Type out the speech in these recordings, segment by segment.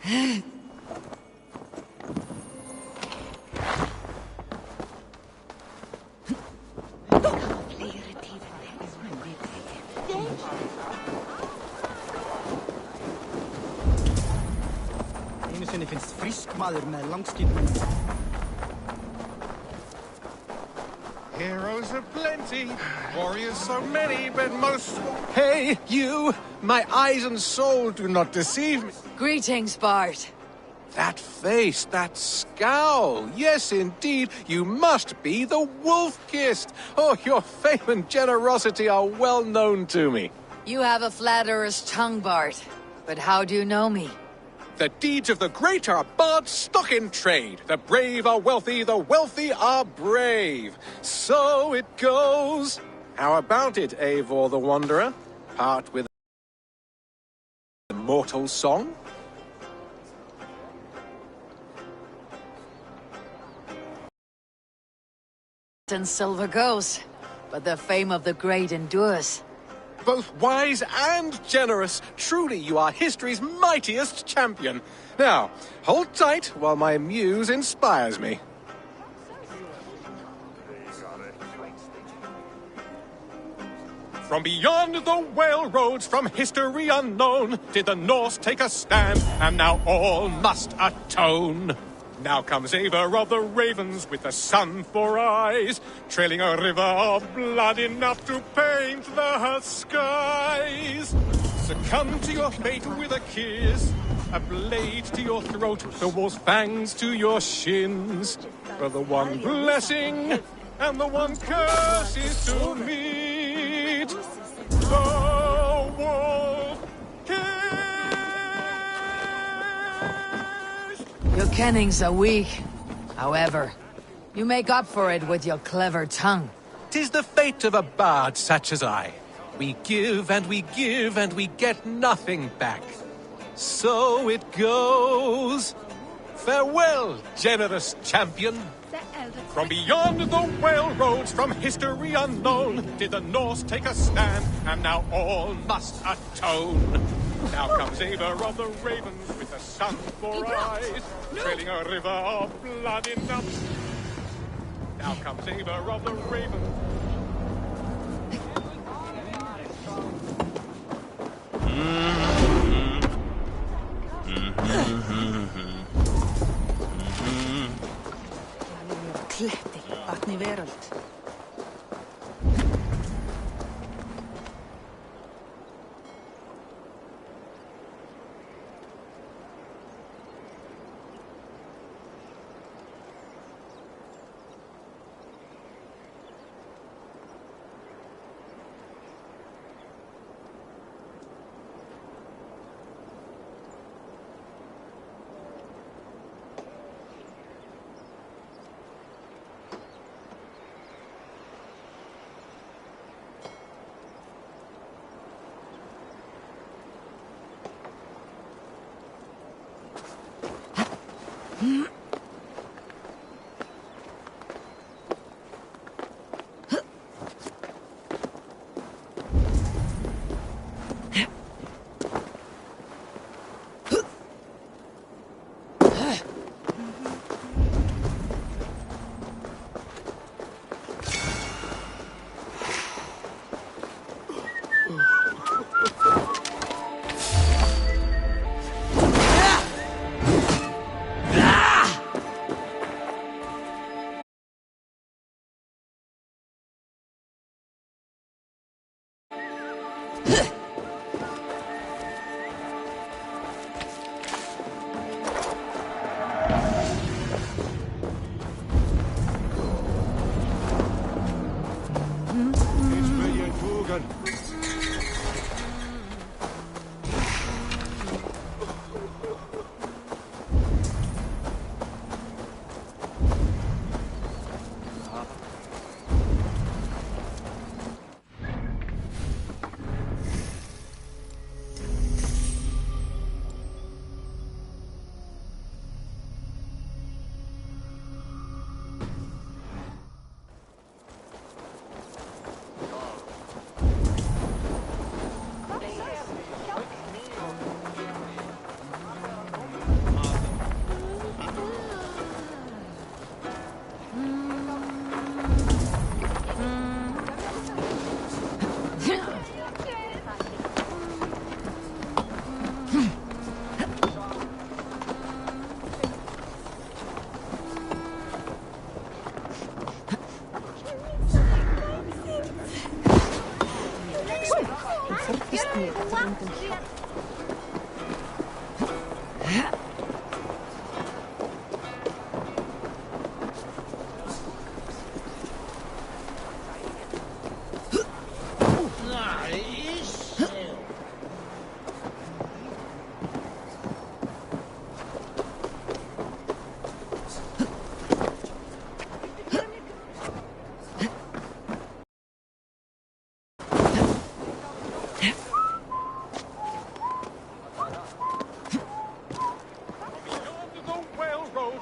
Einu sinni finnst frísk maður með langskinn. Heroes are plenty, warriors so many, but most... Hey, you! My eyes and soul do not deceive me. Greetings, Bart. That face, that scowl. Yes, indeed, you must be the wolf-kissed. Oh, your fame and generosity are well known to me. You have a flatterer's tongue, Bart. But how do you know me? The deeds of the great are bards stock in trade. The brave are wealthy, the wealthy are brave. So it goes. How about it, Eivor the Wanderer? Part with a immortal song? And silver goes, but the fame of the great endures. Both wise and generous. Truly, you are history's mightiest champion. Now, hold tight while my muse inspires me. From beyond the whale roads, from history unknown, did the Norse take a stand, and now all must atone. Now comes Eivor of the Ravens with the sun for eyes, trailing a river of blood enough to paint the skies. Succumb to your fate with a kiss, a blade to your throat, the wolf's fangs to your shins. For the one blessing and the one curse is to meet the wolf. Your kennings are weak. However, you make up for it with your clever tongue. 'Tis the fate of a bard such as I. We give and we give and we get nothing back. So it goes. Farewell, generous champion. From beyond the whale roads, from history unknown, did the Norse take a stand, and now all must atone. Now comes Eivor of the Ravens with the sun for eyes, trailing a river of blood enough. Now comes Eivor of the Ravens. Kletti, vatni veröld.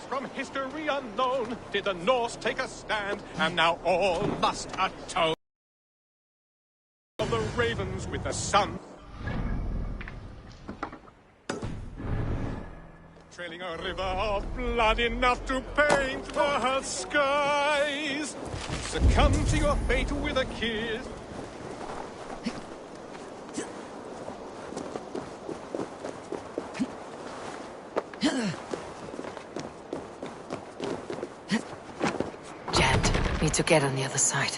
From history unknown, did the Norse take a stand, and now all must atone. Of the ravens with the sun, trailing a river of blood enough to paint the skies. Succumb to your fate with a kiss. Need to get on the other side.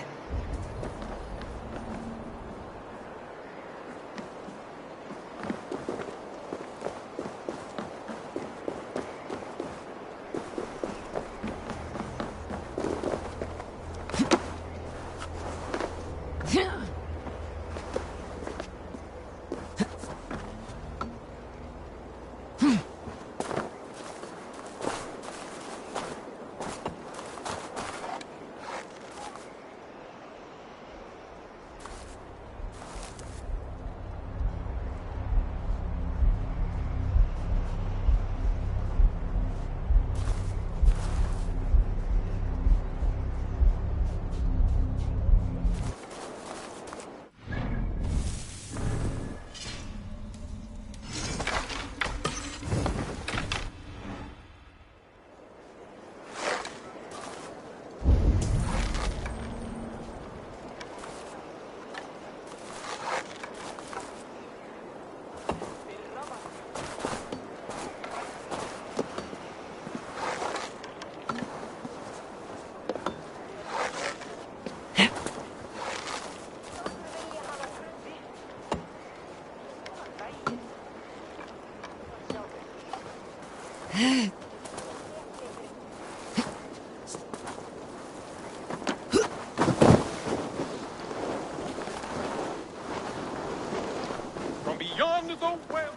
From beyond the well.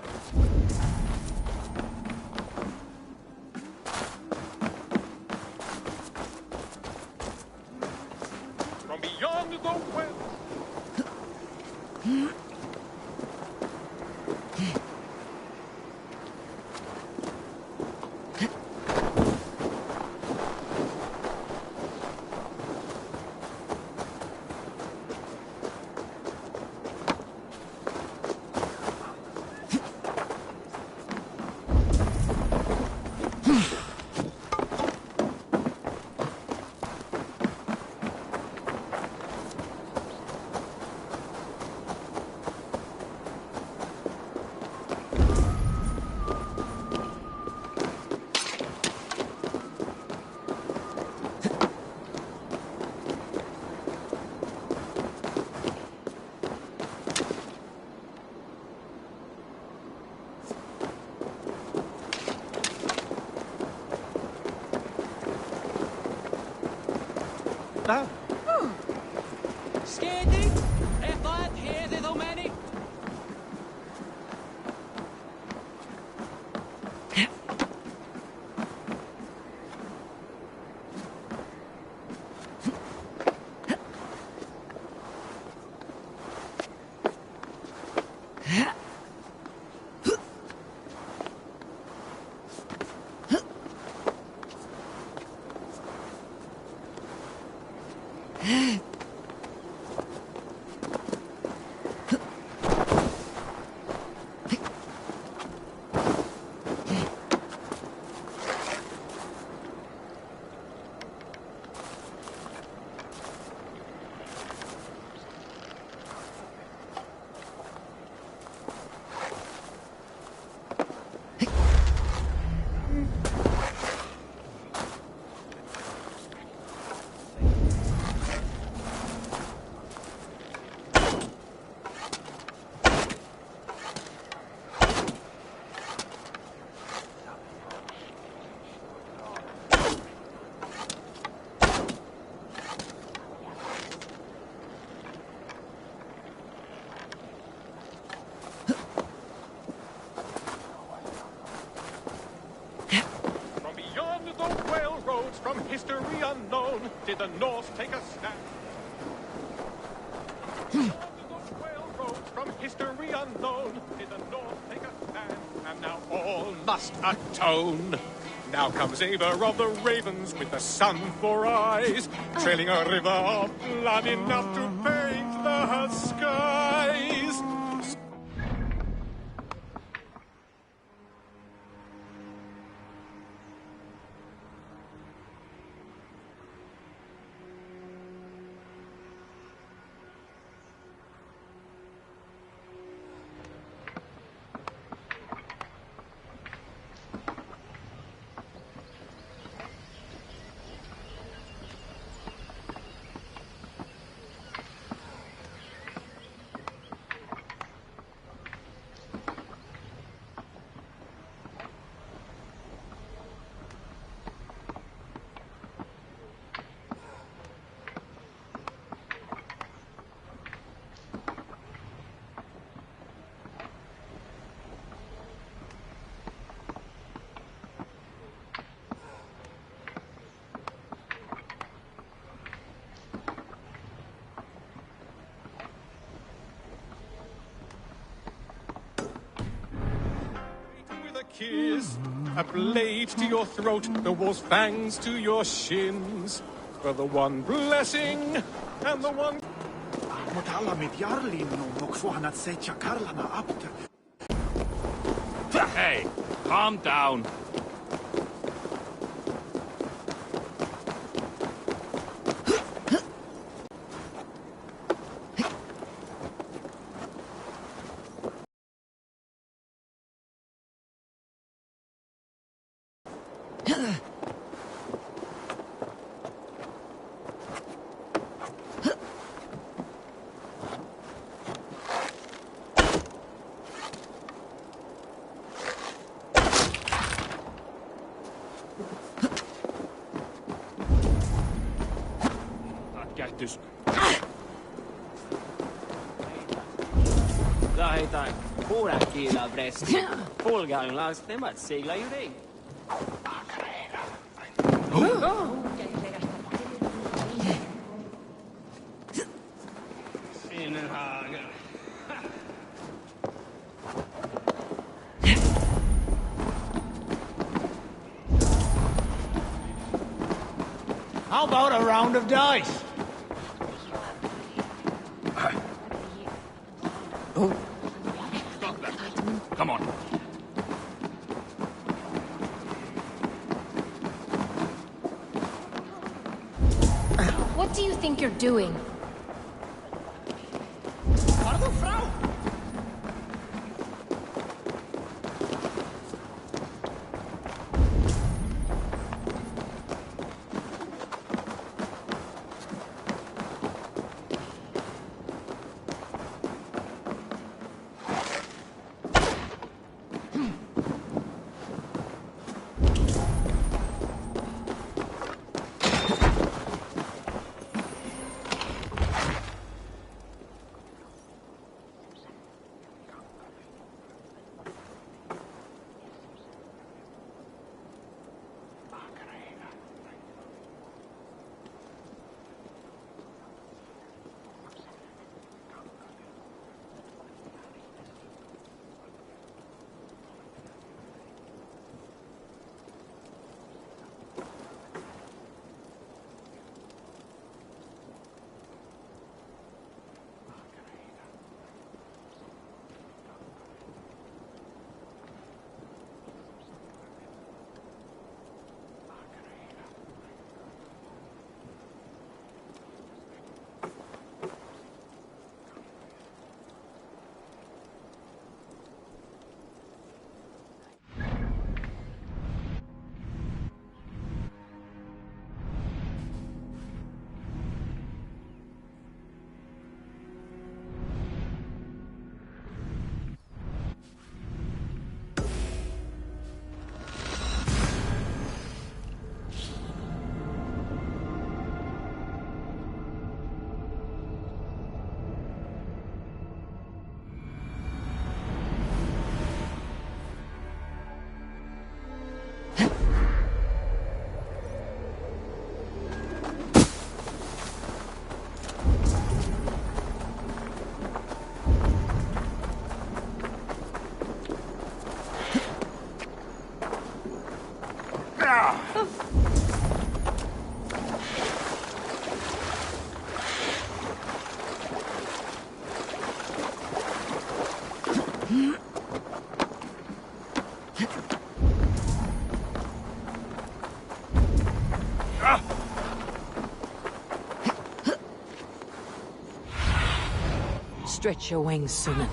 From beyond the well. Skedi, effaith heddydd o meni. history unknown did the Norse take a stand. Beyond the whale roads from history unknown did the Norse take a stand, and now all must atone. Now comes Eivor of the Ravens with the sun for eyes, trailing a river of blood enough to paint the skies. Kiss, a blade to your throat, the wolf's fangs to your shins. For the one blessing and the one... Mutta alla mit jarlin on fuhanat seitja karlana apter. Hey, calm down. Kähtys. Lähetään puuräkkiilä Bresti. Bulgarialaiset nemät seilaa ju dig. How about a round of dice? Stop that. Come on. What do you think you're doing? Stretch your wings, Sunan.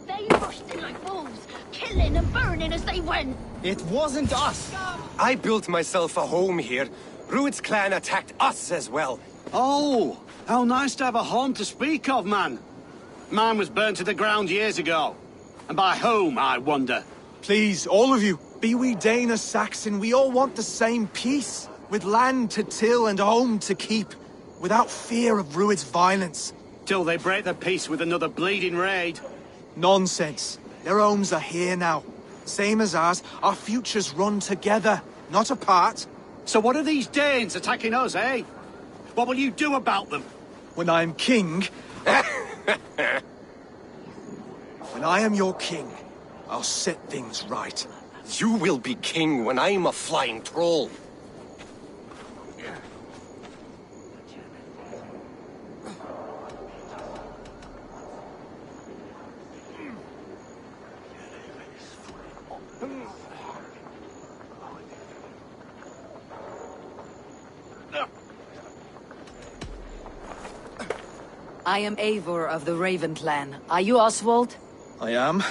They rushed in like wolves, killing and burning as they went. It wasn't us. I built myself a home here. Rued's clan attacked us as well. Oh, how nice to have a home to speak of, man. Mine was burnt to the ground years ago. And by whom, I wonder? Please, all of you, be we Dane or Saxon, we all want the same peace. With land to till and home to keep. Without fear of Rued's violence. Till they break the peace with another bleeding raid. Nonsense. Their homes are here now. Same as ours, our futures run together, not apart. So what are these Danes attacking us, eh? What will you do about them? When I am king... when I am your king, I'll set things right. You will be king when I'm a flying troll. I am Eivor of the Raven clan. Are you Oswald? I am.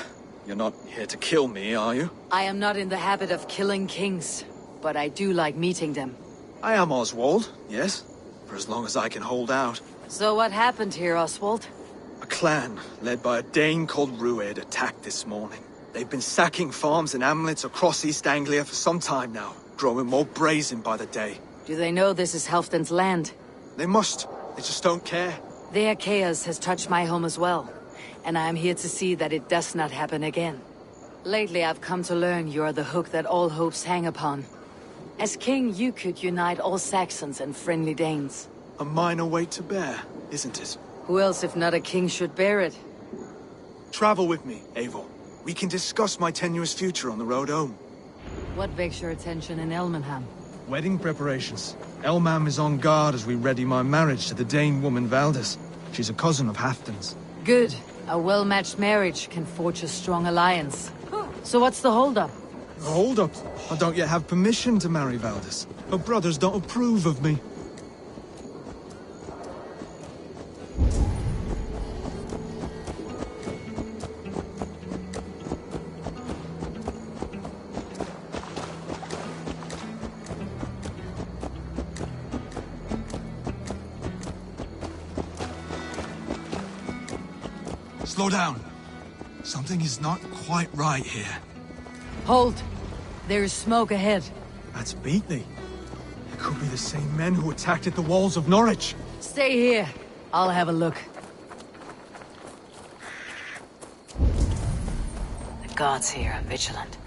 You're not here to kill me, are you? I am not in the habit of killing kings, but I do like meeting them. I am Oswald, yes. For as long as I can hold out. So what happened here, Oswald? A clan, led by a Dane called Rued, attacked this morning. They've been sacking farms and hamlets across East Anglia for some time now, growing more brazen by the day. Do they know this is Halfdan's land? They must. They just don't care. Their chaos has touched my home as well, and I am here to see that it does not happen again. Lately I've come to learn you are the hook that all hopes hang upon. As king, you could unite all Saxons and friendly Danes. A minor weight to bear, isn't it? Who else if not a king should bear it? Travel with me, Eivor. We can discuss my tenuous future on the road home. What begs your attention in Elmenham? Wedding preparations. Elmam is on guard as we ready my marriage to the Dane woman Valdis. She's a cousin of Halfdan's. Good. A well-matched marriage can forge a strong alliance. So what's the holdup? Hold up. I don't yet have permission to marry Valdis. Her brothers don't approve of me. Slow down. Something is not quite right here. Hold! There is smoke ahead. That's Beatley. It could be the same men who attacked at the walls of Norwich. Stay here. I'll have a look. The gods here are vigilant.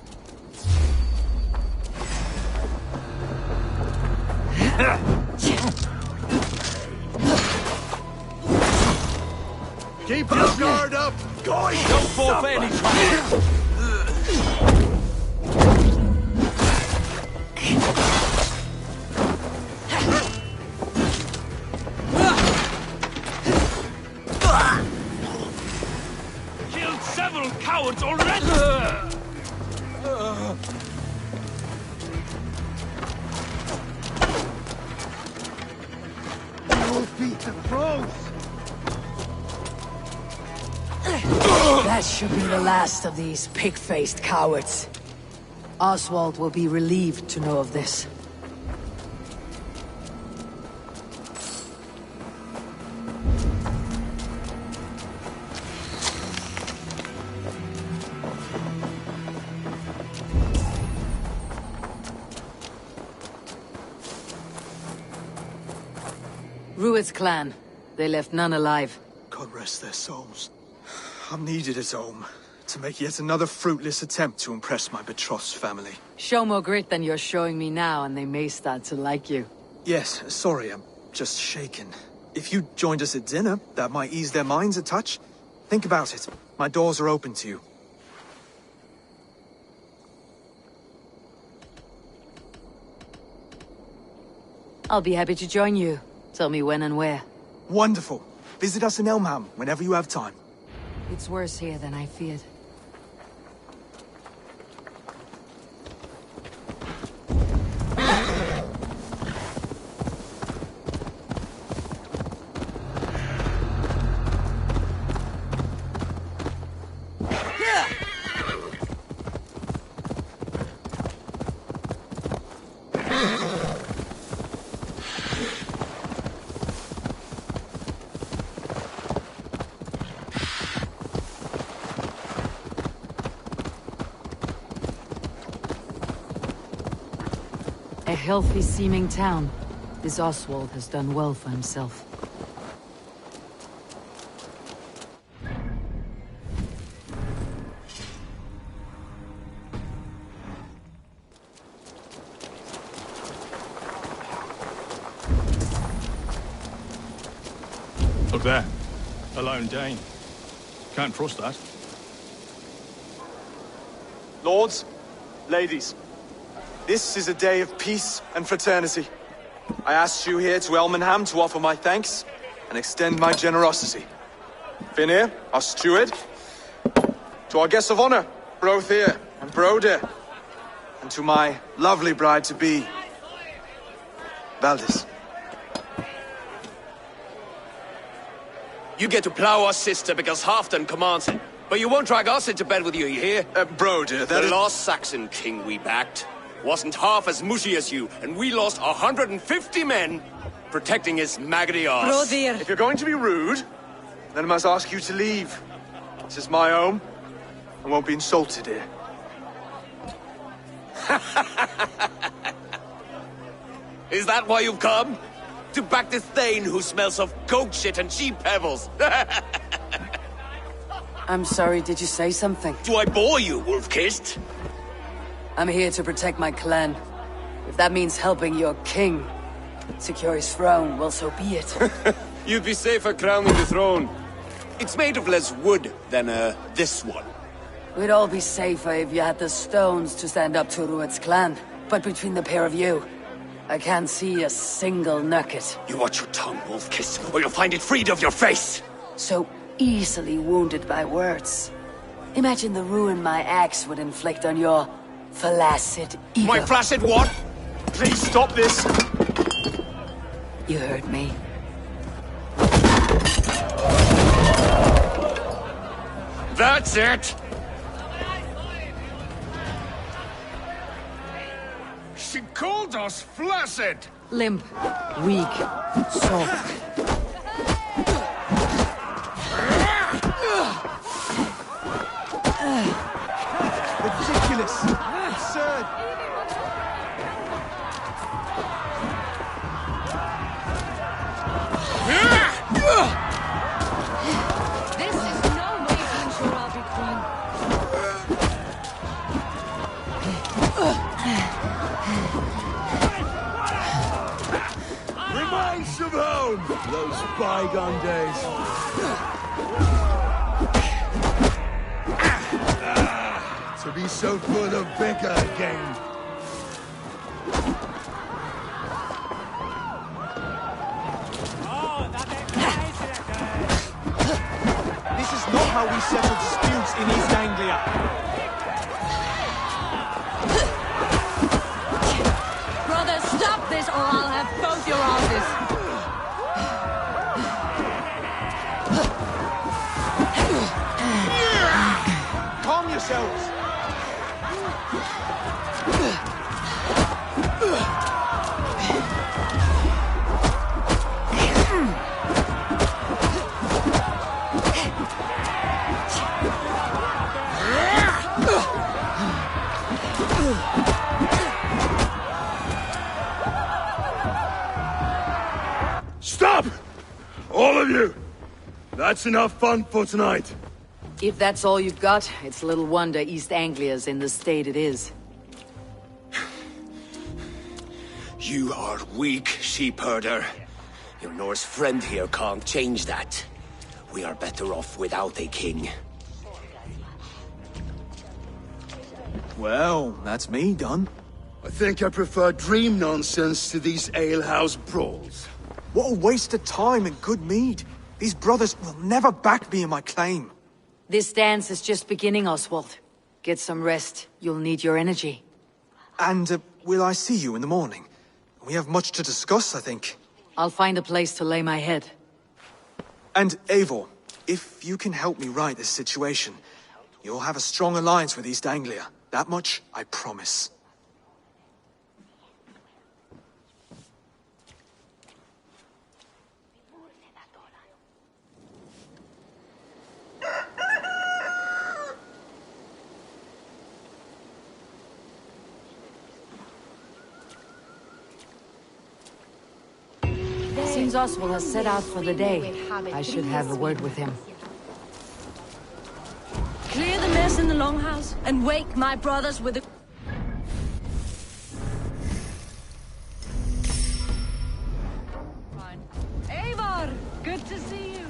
Keep your guard up! Going! Don't fall for any trouble. Killed several cowards already! You'll beat the pros! That should be the last of these pig-faced cowards. Oswald will be relieved to know of this. Rued's clan. They left none alive. God rest their souls. I'm needed at home to make yet another fruitless attempt to impress my betrothed's family. Show more grit than you're showing me now, and they may start to like you. Yes, sorry, I'm just shaken. If you joined us at dinner, that might ease their minds a touch. Think about it. My doors are open to you. I'll be happy to join you. Tell me when and where. Wonderful. Visit us in Elmham whenever you have time. It's worse here than I feared. A healthy-seeming town. This Oswald has done well for himself. Look there. A lone Dane. Can't trust that. Lords, ladies, this is a day of peace and fraternity. I asked you here to Elmenham to offer my thanks and extend my generosity. Finir, our steward, to our guests of honor, Brothir and Broder, and to my lovely bride-to-be, Valdis. You get to plow us, sister, because Halfdan commands it. But you won't drag us into bed with you hear? Broder, the last Saxon king we backed wasn't half as mushy as you, and we lost 150 men protecting his maggoty arse. Brodir! If you're going to be rude, then I must ask you to leave. This is my home. I won't be insulted here. Is that why you've come? To back this Thane who smells of goat shit and sheep pebbles? I'm sorry, did you say something? Do I bore you, wolf-kissed? I'm here to protect my clan. If that means helping your king secure his throne, well, so be it. You'd be safer crowning the throne. It's made of less wood than, this one. We'd all be safer if you had the stones to stand up to Rued's clan. But between the pair of you, I can't see a single nugget. You watch your tongue, wolf-kiss, or you'll find it freed of your face! So easily wounded by words. Imagine the ruin my axe would inflict on your flaccid ego. My flaccid what? Please stop this! You heard me. That's it! She called us flaccid! Limp, weak, soft. Ridiculous! Absurd! This is no way to ensure I'll be queen. Reminds of home! Those bygone days. To be so full of vigor again. This is not how we settle disputes in East Anglia. Brother, stop this or I'll have both your asses. Calm yourselves. Stop! All of you! That's enough fun for tonight. If that's all you've got, it's little wonder East Anglia's in the state it is. You are weak, sheep herder. Your Norse friend here can't change that. We are better off without a king. Well, that's me done. I think I prefer dream nonsense to these alehouse brawls. What a waste of time and good mead. These brothers will never back me in my claim. This dance is just beginning, Oswald. Get some rest. You'll need your energy. And will I see you in the morning? We have much to discuss, I think. I'll find a place to lay my head. And Eivor, if you can help me right this situation, you'll have a strong alliance with East Anglia. That much, I promise. Seems Oswald has set out for the day. I should have a word with him. Clear the mess in the longhouse and wake my brothers with a... Eivor! Good to see you!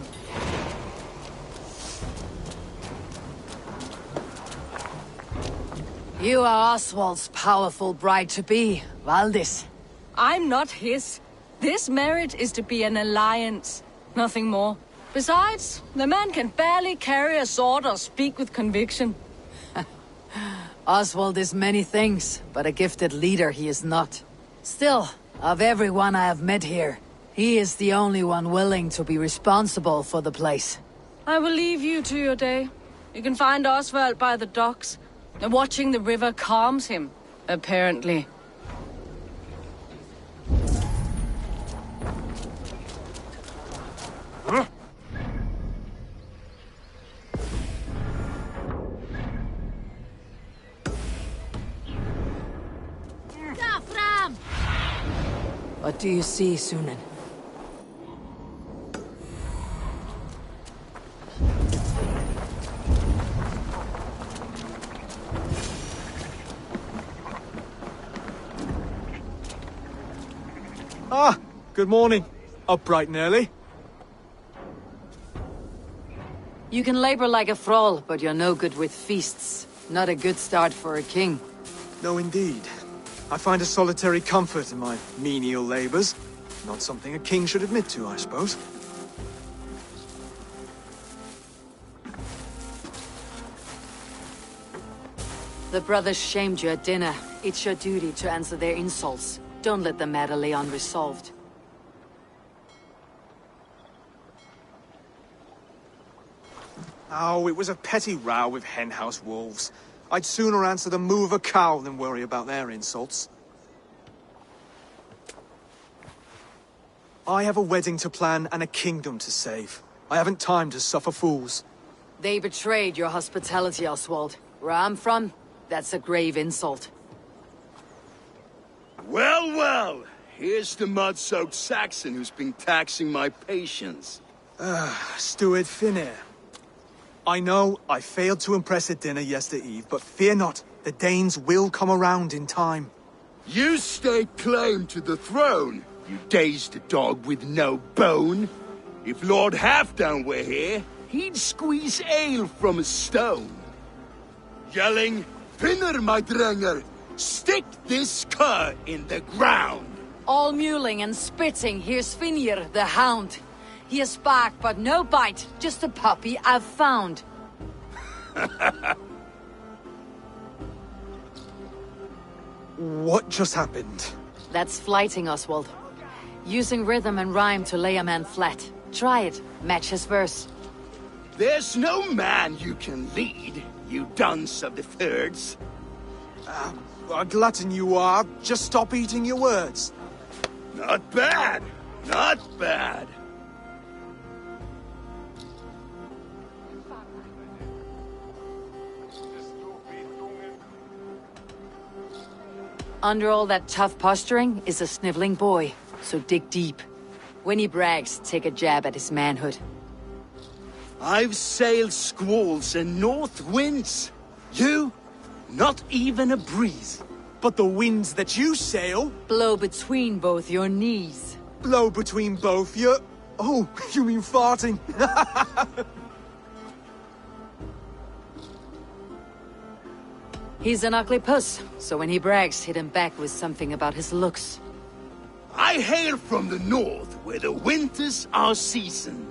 You are Oswald's powerful bride-to-be, Valdis. I'm not his. This marriage is to be an alliance, nothing more. Besides, the man can barely carry a sword or speak with conviction. Oswald is many things, but a gifted leader he is not. Still, of everyone I have met here, he is the only one willing to be responsible for the place. I will leave you to your day. You can find Oswald by the docks. And watching the river calms him, apparently. Huh? What do you see, Sunan? Ah, good morning. Up bright and early. You can labor like a thrall, but you're no good with feasts. Not a good start for a king. No, indeed. I find a solitary comfort in my menial labors. Not something a king should admit to, I suppose. The brothers shamed you at dinner. It's your duty to answer their insults. Don't let the matter lay unresolved. Oh, it was a petty row with henhouse wolves. I'd sooner answer the moo of a cow than worry about their insults. I have a wedding to plan and a kingdom to save. I haven't time to suffer fools. They betrayed your hospitality, Oswald. Where I'm from, that's a grave insult. Well, well! Here's the mud-soaked Saxon who's been taxing my patience. Steward Finnair. I know I failed to impress at dinner yesterday eve, but fear not, the Danes will come around in time. You stake claim to the throne, you dazed dog with no bone. If Lord Halfdown were here, he'd squeeze ale from a stone. Yelling, Finner, my drenger, stick this cur in the ground. All mewling and spitting, here's Finir, the hound. He has bark, but no bite, just a puppy I've found. What just happened? That's flighting, Oswald. Using rhythm and rhyme to lay a man flat. Try it, match his verse. There's no man you can lead, you dunce of the thirds. A glutton you are. Just stop eating your words. Not bad, not bad. Under all that tough posturing is a sniveling boy, so dig deep. When he brags, take a jab at his manhood. I've sailed squalls and north winds. You? Not even a breeze. But the winds that you sail... blow between both your knees. Blow between both your... Oh, you mean farting? He's an ugly puss, so when he brags, hit him back with something about his looks. I hail from the north, where the winters are season.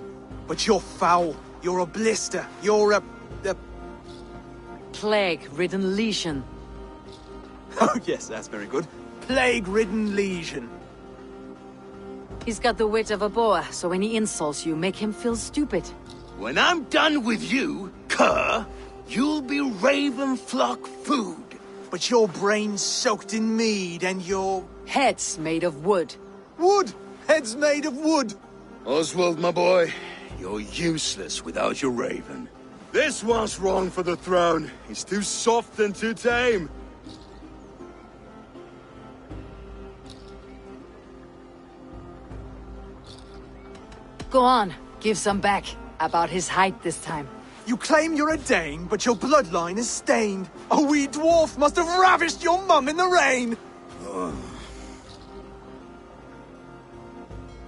But you're foul. You're a blister. You're a... Plague-ridden legion. Oh yes, that's very good. Plague-ridden legion. He's got the wit of a boar, so when he insults you, make him feel stupid. When I'm done with you, cur, you'll be raven flock food. But your brain's soaked in mead and your... Head's made of wood. Wood! Head's made of wood! Oswald, my boy, you're useless without your raven. This one's wrong for the throne. He's too soft and too tame. Go on, give some back. About his height this time. You claim you're a Dane, but your bloodline is stained. A wee dwarf must have ravished your mum in the rain!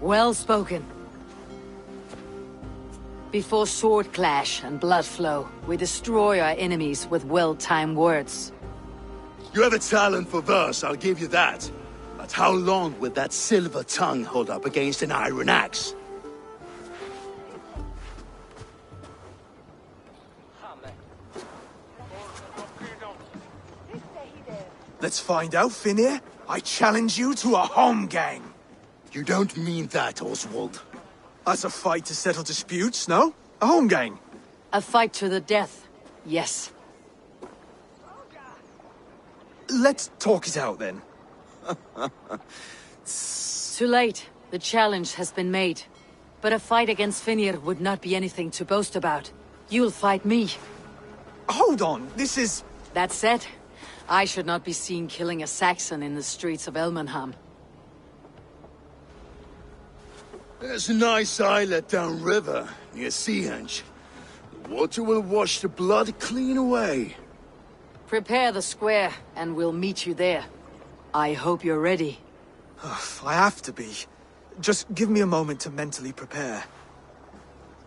Well spoken. Before sword clash and blood flow, we destroy our enemies with well-timed words. You have a talent for verse, I'll give you that. But how long will that silver tongue hold up against an iron axe? Let's find out, Finir. I challenge you to a home gang. You don't mean that, Oswald. That's a fight to settle disputes, no? A home gang. A fight to the death, yes. Let's talk it out, then. Too late. The challenge has been made. But a fight against Finir would not be anything to boast about. You'll fight me. Hold on, this is... That said, I should not be seen killing a Saxon in the streets of Elmenham. There's a nice islet downriver, near Seahenge. The water will wash the blood clean away. Prepare the square, and we'll meet you there. I hope you're ready. I have to be. Just give me a moment to mentally prepare.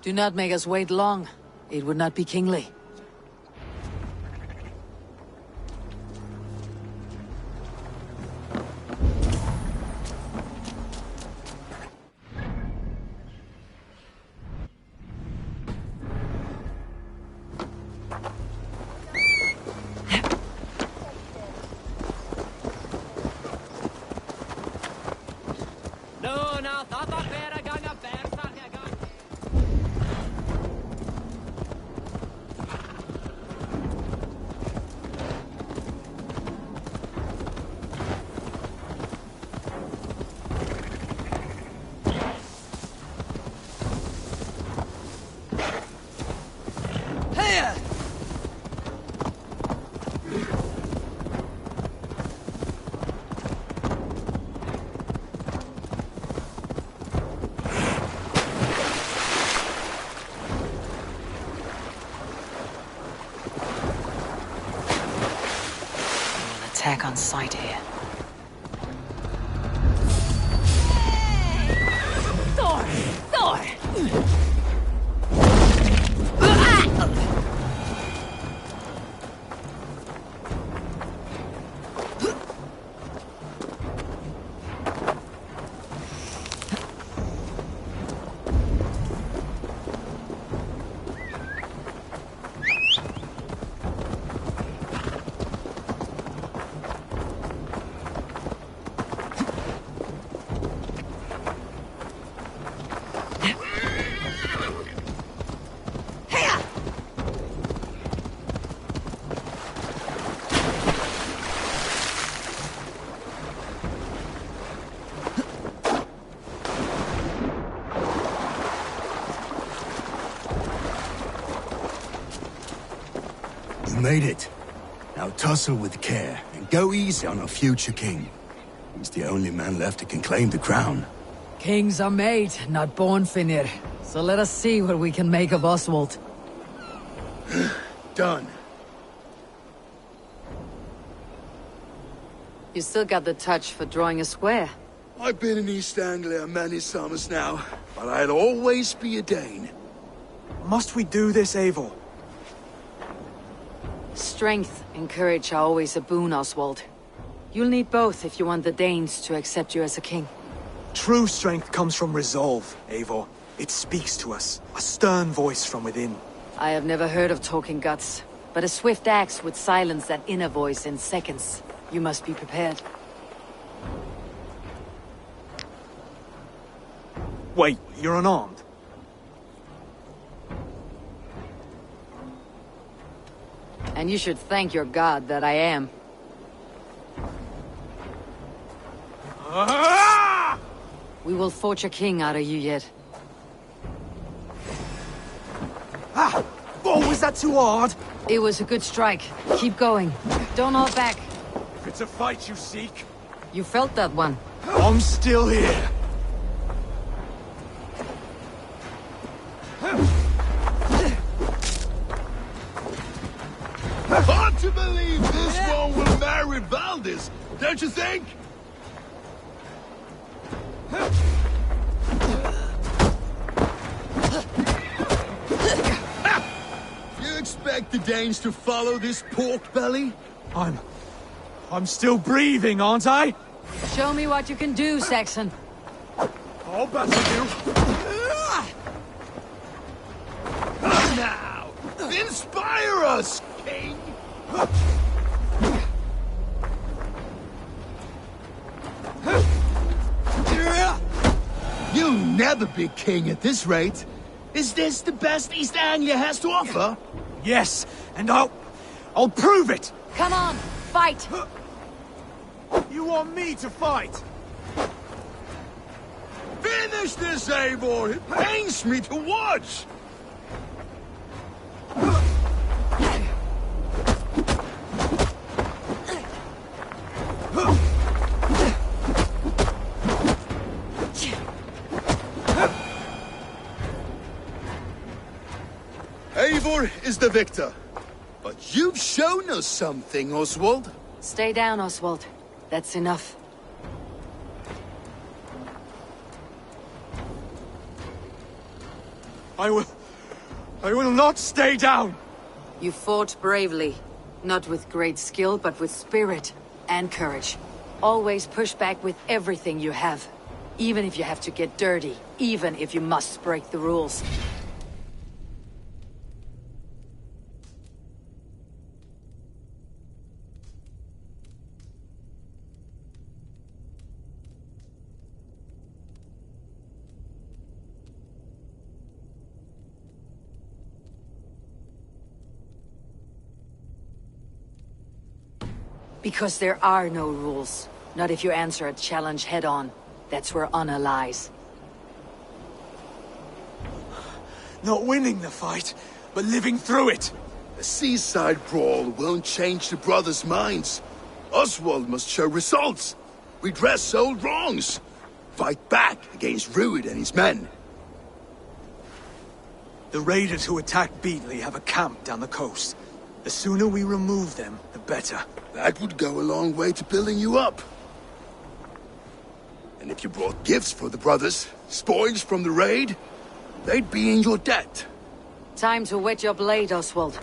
Do not make us wait long. It would not be kingly. Attack on sight here. Thor! Thor! You made it. Now tussle with care, and go easy on our future king. He's the only man left that can claim the crown. Kings are made, not born, Finir. So let us see what we can make of Oswald. Done. You still got the touch for drawing a square. I've been in East Anglia many summers now, but I'll always be a Dane. Must we do this, Eivor? Strength and courage are always a boon, Oswald. You'll need both if you want the Danes to accept you as a king. True strength comes from resolve, Eivor. It speaks to us, a stern voice from within. I have never heard of talking guts, but a swift axe would silence that inner voice in seconds. You must be prepared. Wait, you're unarmed? And you should thank your god that I am. We will forge a king out of you yet. Ah! Oh, was that too hard? It was a good strike. Keep going. Don't hold back. If it's a fight you seek... You felt that one. I'm still here. Hard to believe this one will marry Valdis, don't you think? You expect the Danes to follow this pork belly? I'm still breathing, aren't I? Show me what you can do, Saxon. I'll battle you. Now, inspire us, King! You'll never be king at this rate. Is this the best East Anglia has to offer? Yes, and I'll prove it! Come on, fight! You want me to fight? Finish this, Eivor! It pains me to watch! Eivor is the victor. But you've shown us something, Oswald. Stay down, Oswald. That's enough. I will not stay down! You fought bravely. Not with great skill, but with spirit and courage. Always push back with everything you have. Even if you have to get dirty. Even if you must break the rules. Because there are no rules. Not if you answer a challenge head-on. That's where honor lies. Not winning the fight, but living through it. A seaside brawl won't change the brothers' minds. Oswald must show results. Redress old wrongs. Fight back against Rued and his men. The raiders who attacked Beatley have a camp down the coast. The sooner we remove them, the better. That would go a long way to building you up. And if you brought gifts for the brothers, spoils from the raid, they'd be in your debt. Time to wet your blade, Oswald.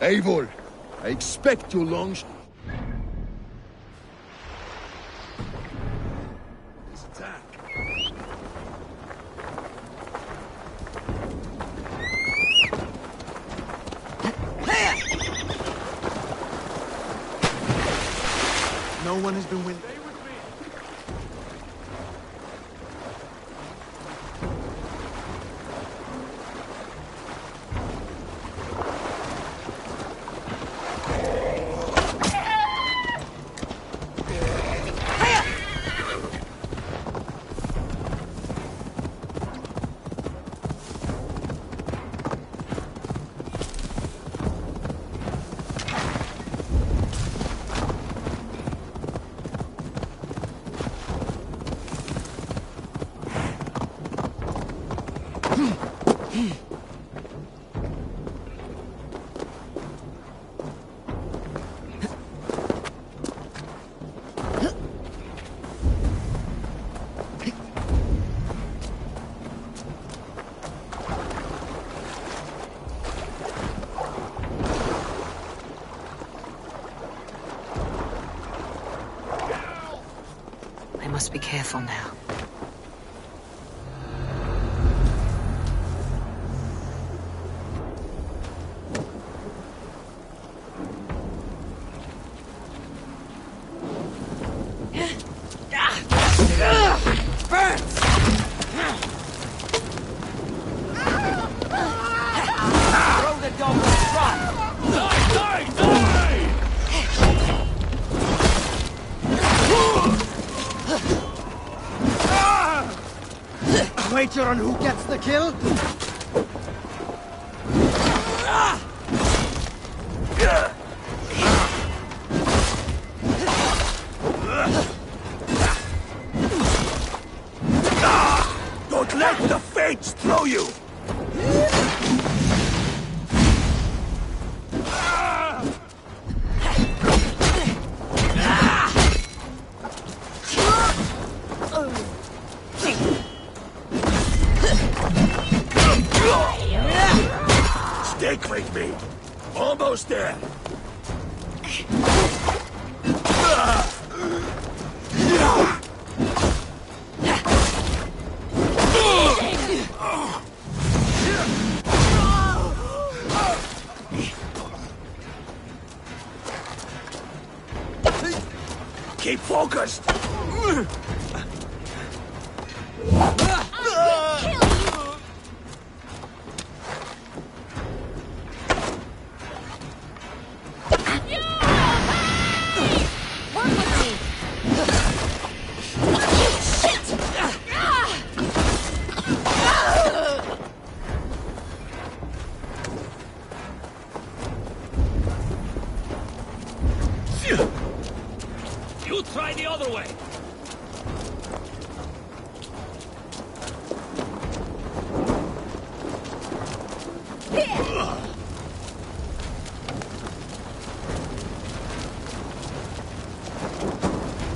Eivor, I expect your long... This attack. No one has been winning. I must be careful now. Wager on who gets the kill? Don't let the fates throw you! Stick with me. Almost there. Keep focused. You try the other way.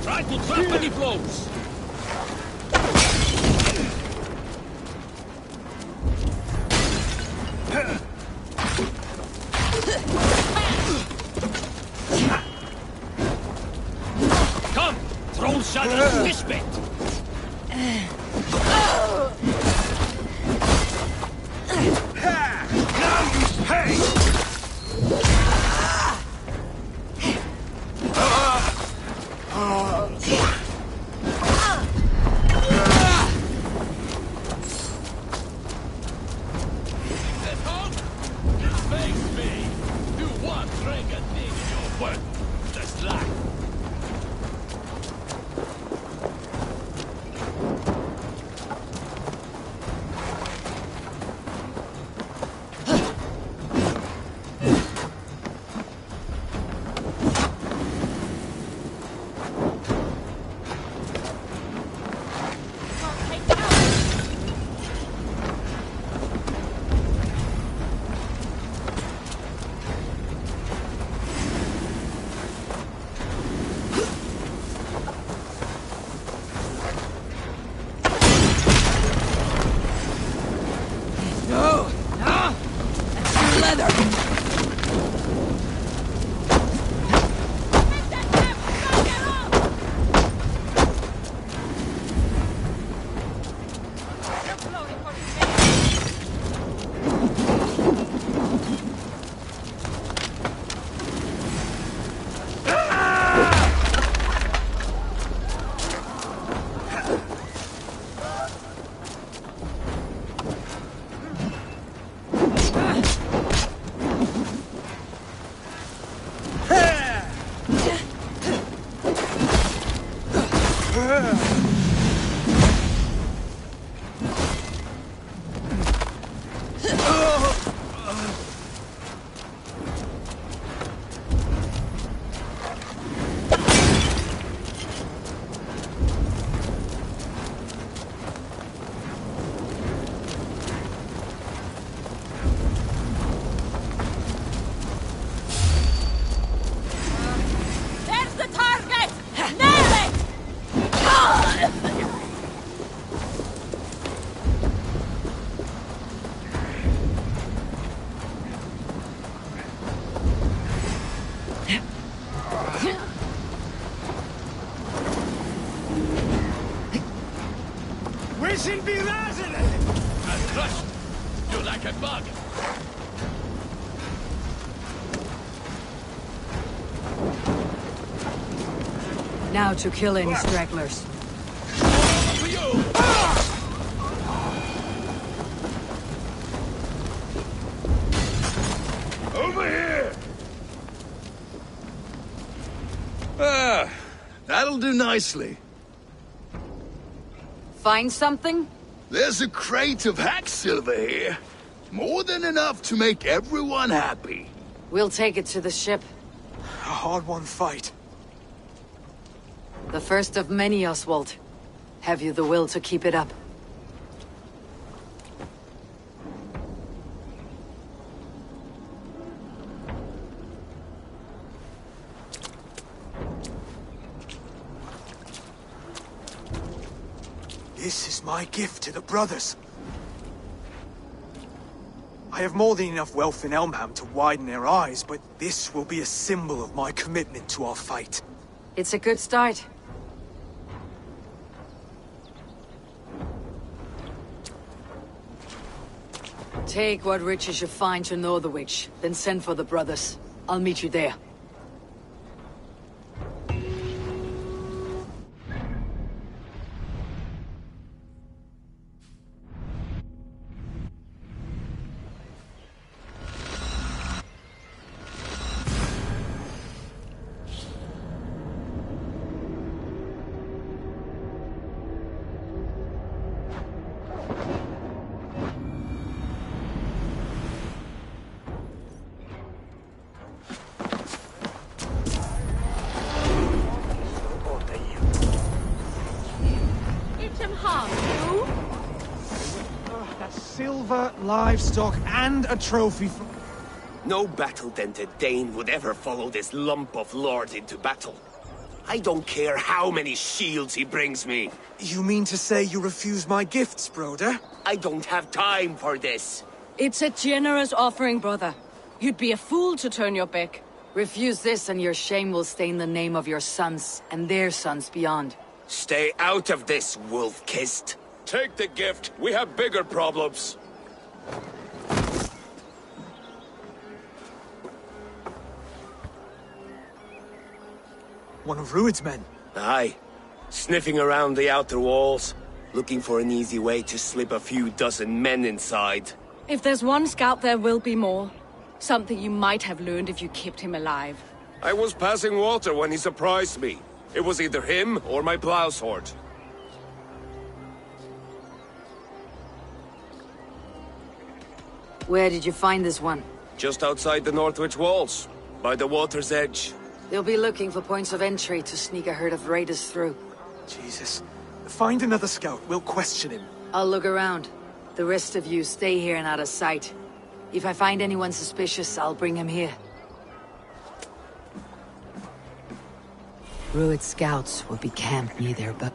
Try to trap when he blows. Come, throw shot in this bit. Now you pay! Face me. You want drink and dig in your work. Just like. There's the target! Nail it! Listen, be razzing! And crush! You're like a bug. Now to kill any stragglers. For you! Over here! Ah, that'll do nicely. Find something? There's a crate of hack silver here. More than enough to make everyone happy. We'll take it to the ship. A hard-won fight. The first of many, Oswald. Have you the will to keep it up? This is my gift to the brothers. I have more than enough wealth in Elmham to widen their eyes, but this will be a symbol of my commitment to our fight. It's a good start. Take what riches you find to Northwich, then send for the brothers. I'll meet you there. Silver, livestock, and a trophy from... No battle-dented Dane would ever follow this lump of lord into battle. I don't care how many shields he brings me. You mean to say you refuse my gifts, Broder? I don't have time for this. It's a generous offering, brother. You'd be a fool to turn your back. Refuse this and your shame will stain the name of your sons and their sons beyond. Stay out of this, wolf-kissed. Take the gift. We have bigger problems. One of Rued's men. Aye. Sniffing around the outer walls, looking for an easy way to slip a few dozen men inside. If there's one scout, there will be more. Something you might have learned if you kept him alive. I was passing water when he surprised me. It was either him or my plow sword. Where did you find this one? Just outside the Northwich walls, by the water's edge. They'll be looking for points of entry to sneak a herd of raiders through. Jesus. Find another scout. We'll question him. I'll look around. The rest of you stay here and out of sight. If I find anyone suspicious, I'll bring him here. Rued scouts will be camped near their boat.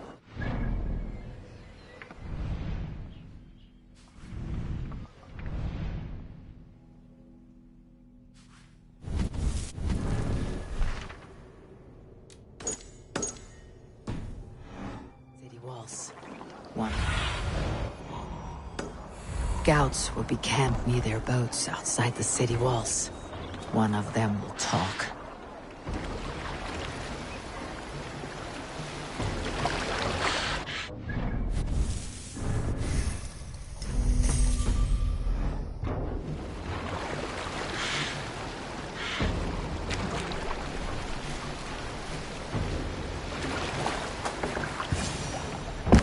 City walls. One. Scouts will be camped near their boats outside the city walls. One of them will talk.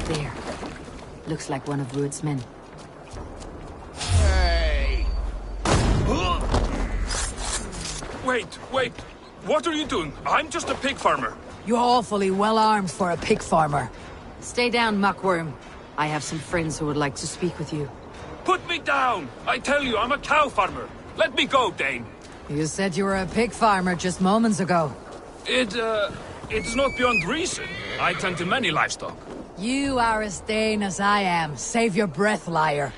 There. Looks like one of Rued's men. Wait. What are you doing? I'm just a pig farmer. You're awfully well armed for a pig farmer. Stay down, muckworm. I have some friends who would like to speak with you. Put me down! I tell you, I'm a cow farmer. Let me go, Dane. You said you were a pig farmer just moments ago. It's not beyond reason. I tend to many livestock. You are as Dane as I am. Save your breath, liar.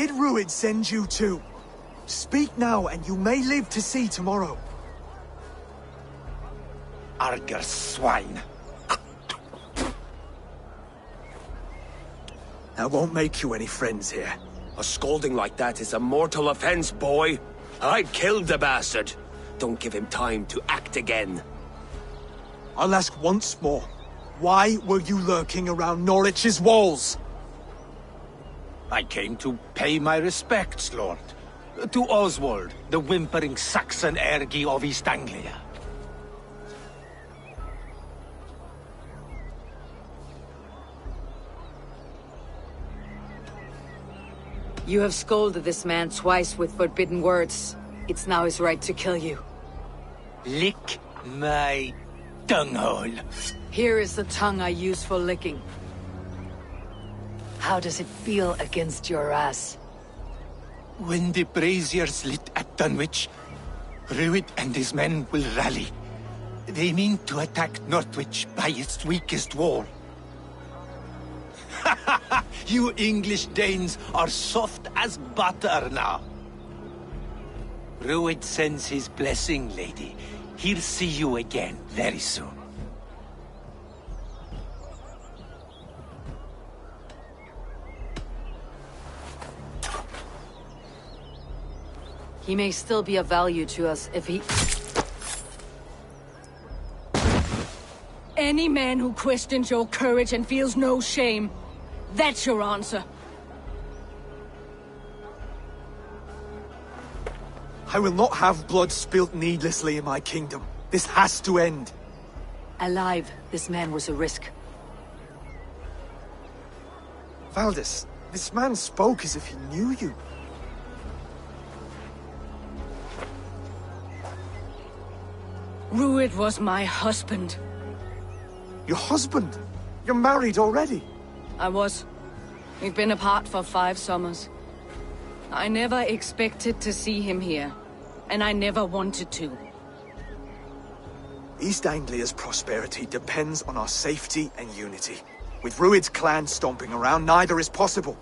Did Ruid send you too? Speak now, and you may live to see tomorrow. Arger swine. That won't make you any friends here. A scolding like that is a mortal offense, boy. I'd killed the bastard. Don't give him time to act again. I'll ask once more. Why were you lurking around Norwich's walls? I came to pay my respects, Lord. To Oswald, the whimpering Saxon ergi of East Anglia. You have scolded this man twice with forbidden words. It's now his right to kill you. Lick my tonguehole. Here is the tongue I use for licking. How does it feel against your ass? When the braziers lit at Dunwich, Ruid and his men will rally. They mean to attack Northwich by its weakest wall. You English Danes are soft as butter now. Ruid sends his blessing, lady. He'll see you again very soon. He may still be of value to us if he... Any man who questions your courage and feels no shame, that's your answer. I will not have blood spilt needlessly in my kingdom. This has to end. Alive, this man was a risk. Valdis, this man spoke as if he knew you. Ruid was my husband. Your husband? You're married already? I was. We've been apart for 5 summers. I never expected to see him here, and I never wanted to. East Anglia's prosperity depends on our safety and unity. With Ruid's clan stomping around, neither is possible.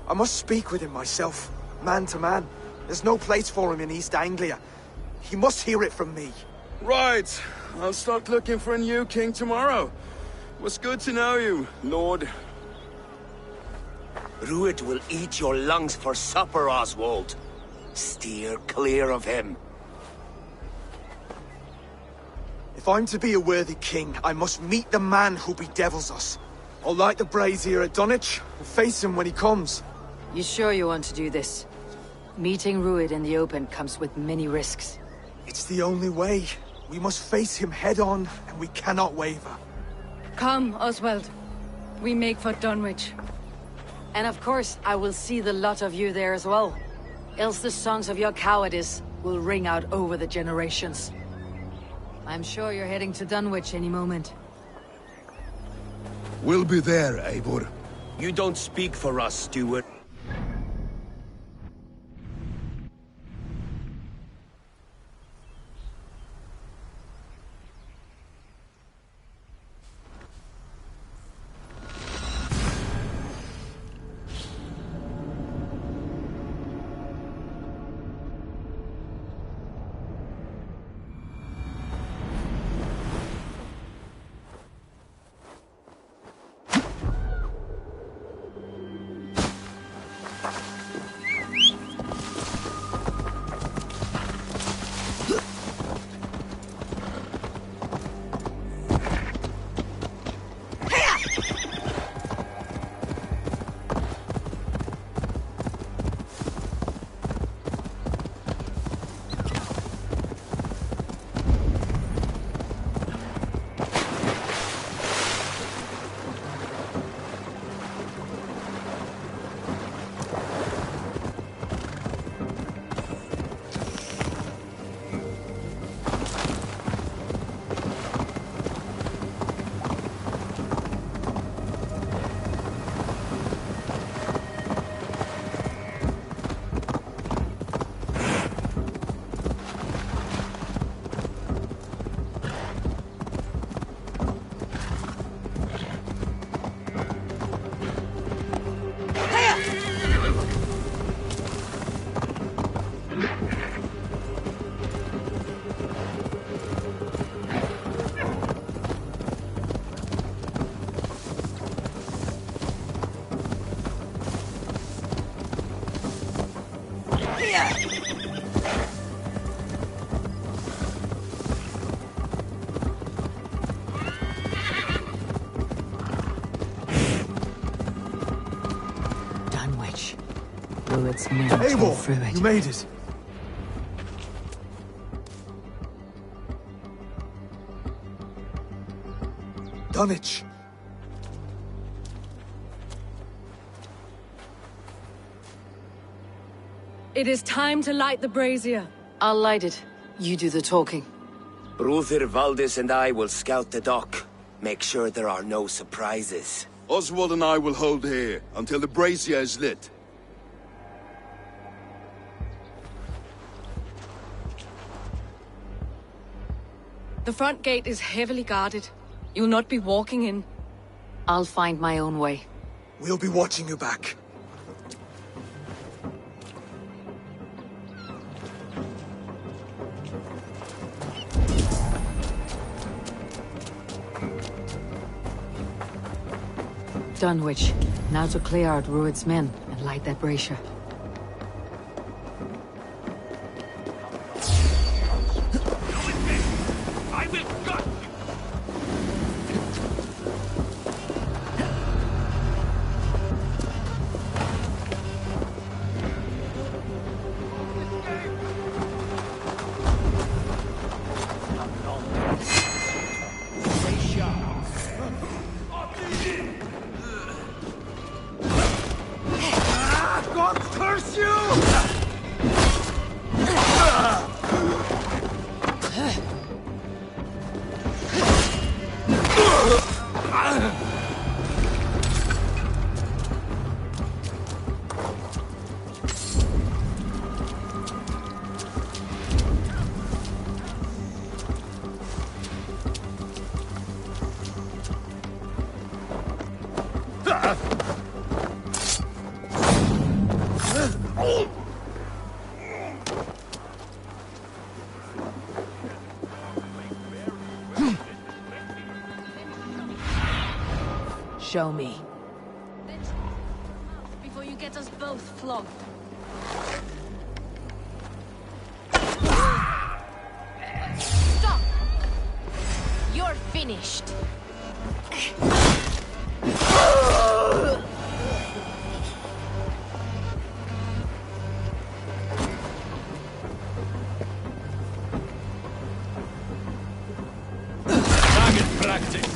I must speak with him myself, man to man. There's no place for him in East Anglia. He must hear it from me. Right. I'll start looking for a new king tomorrow. It was good to know you, Lord. Ruid will eat your lungs for supper, Oswald. Steer clear of him. If I'm to be a worthy king, I must meet the man who bedevils us. I'll light the brazier at Dunwich and face him when he comes. You sure you want to do this? Meeting Ruid in the open comes with many risks. It's the only way. We must face him head-on, and we cannot waver. Come, Oswald. We make for Dunwich. And of course, I will see the lot of you there as well. Else the songs of your cowardice will ring out over the generations. I'm sure you're heading to Dunwich any moment. We'll be there, Eivor. You don't speak for us, Stewart. Dunwich. Rued's men tore Eivor, through it. you made it. Dunwich. It is time to light the brazier. I'll light it. You do the talking. Brother Valdis and I will scout the dock. Make sure there are no surprises. Oswald and I will hold here until the brazier is lit. The front gate is heavily guarded. You'll not be walking in. I'll find my own way. We'll be watching you back. Dunwich. Now to clear out Rued's men and light that brazier. I will gut you! God curse you! Show me. Before you get us both flogged. Stop! You're finished. Target practice.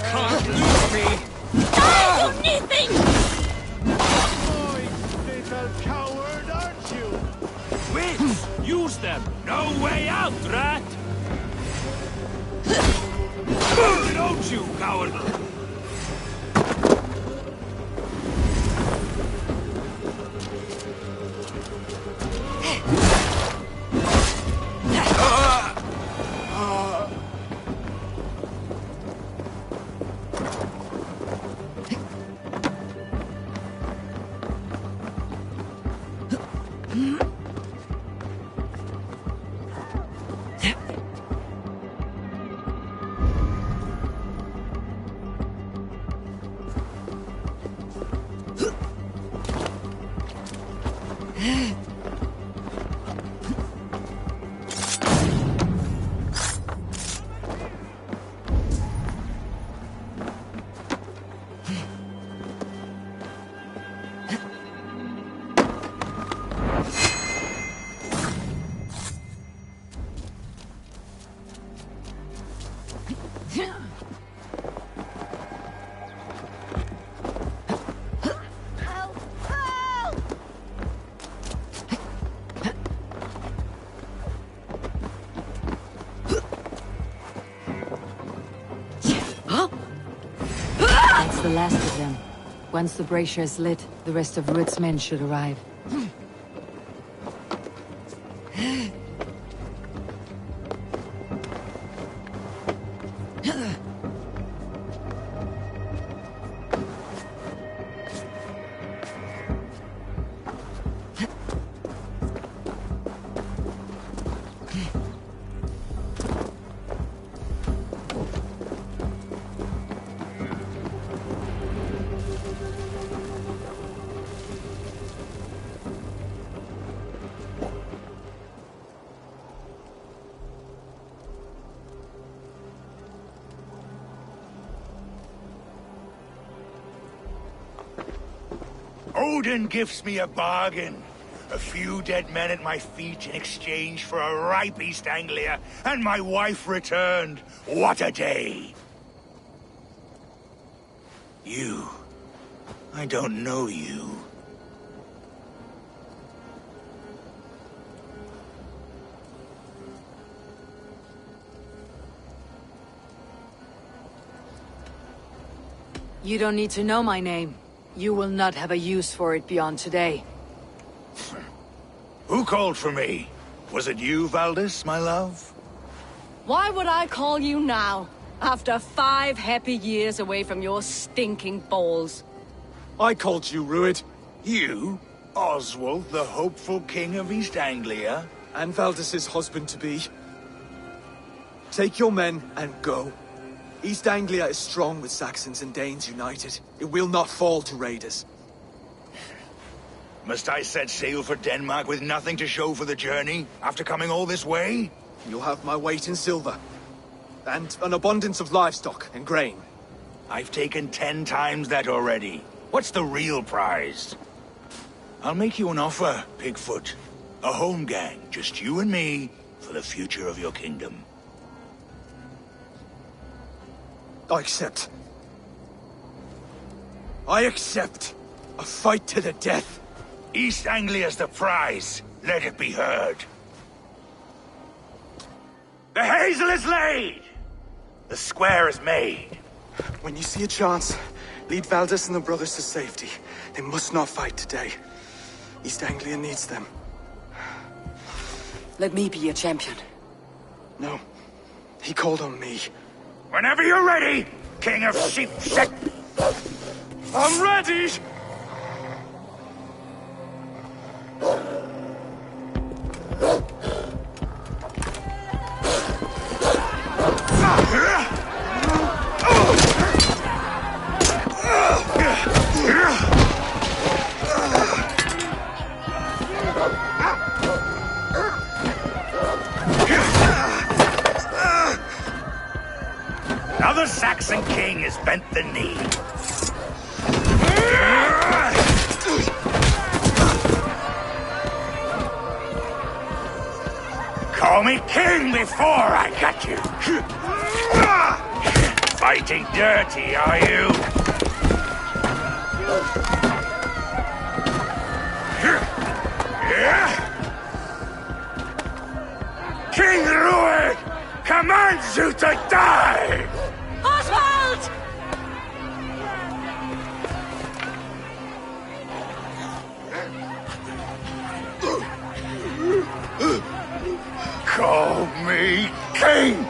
Can't lose me. Die, you nothing! Little coward, aren't you? Wits! Use them! No way out, rat! Don't you, coward! That's the last of them. Once the brazier is lit, the rest of Rued's men should arrive. Odin gives me a bargain. A few dead men at my feet in exchange for a ripe East Anglia, and my wife returned. What a day! You. I don't know you. You don't need to know my name. You will not have a use for it beyond today. Who called for me? Was it you, Valdis, my love? Why would I call you now, after 5 happy years away from your stinking balls? I called you, Ruid. You? Oswald, the hopeful king of East Anglia? And Valdis's husband-to-be. Take your men and go. East Anglia is strong with Saxons and Danes united. It will not fall to raiders. Must I set sail for Denmark with nothing to show for the journey, after coming all this way? You'll have my weight in silver. And an abundance of livestock and grain. I've taken 10 times that already. What's the real prize? I'll make you an offer, Pigfoot. A home gang, just you and me, for the future of your kingdom. I accept. I accept. A fight to the death. East Anglia's the prize. Let it be heard. The hazel is laid! The square is made. When you see a chance, lead Valdis and the brothers to safety. They must not fight today. East Anglia needs them. Let me be your champion. No. He called on me. Whenever you're ready, King of Sheepset. I'm ready! Now the Saxon king has bent the knee. Call me king before I got you. Fighting dirty, are you? King Ruid commands you to die! Oswald! Call me king!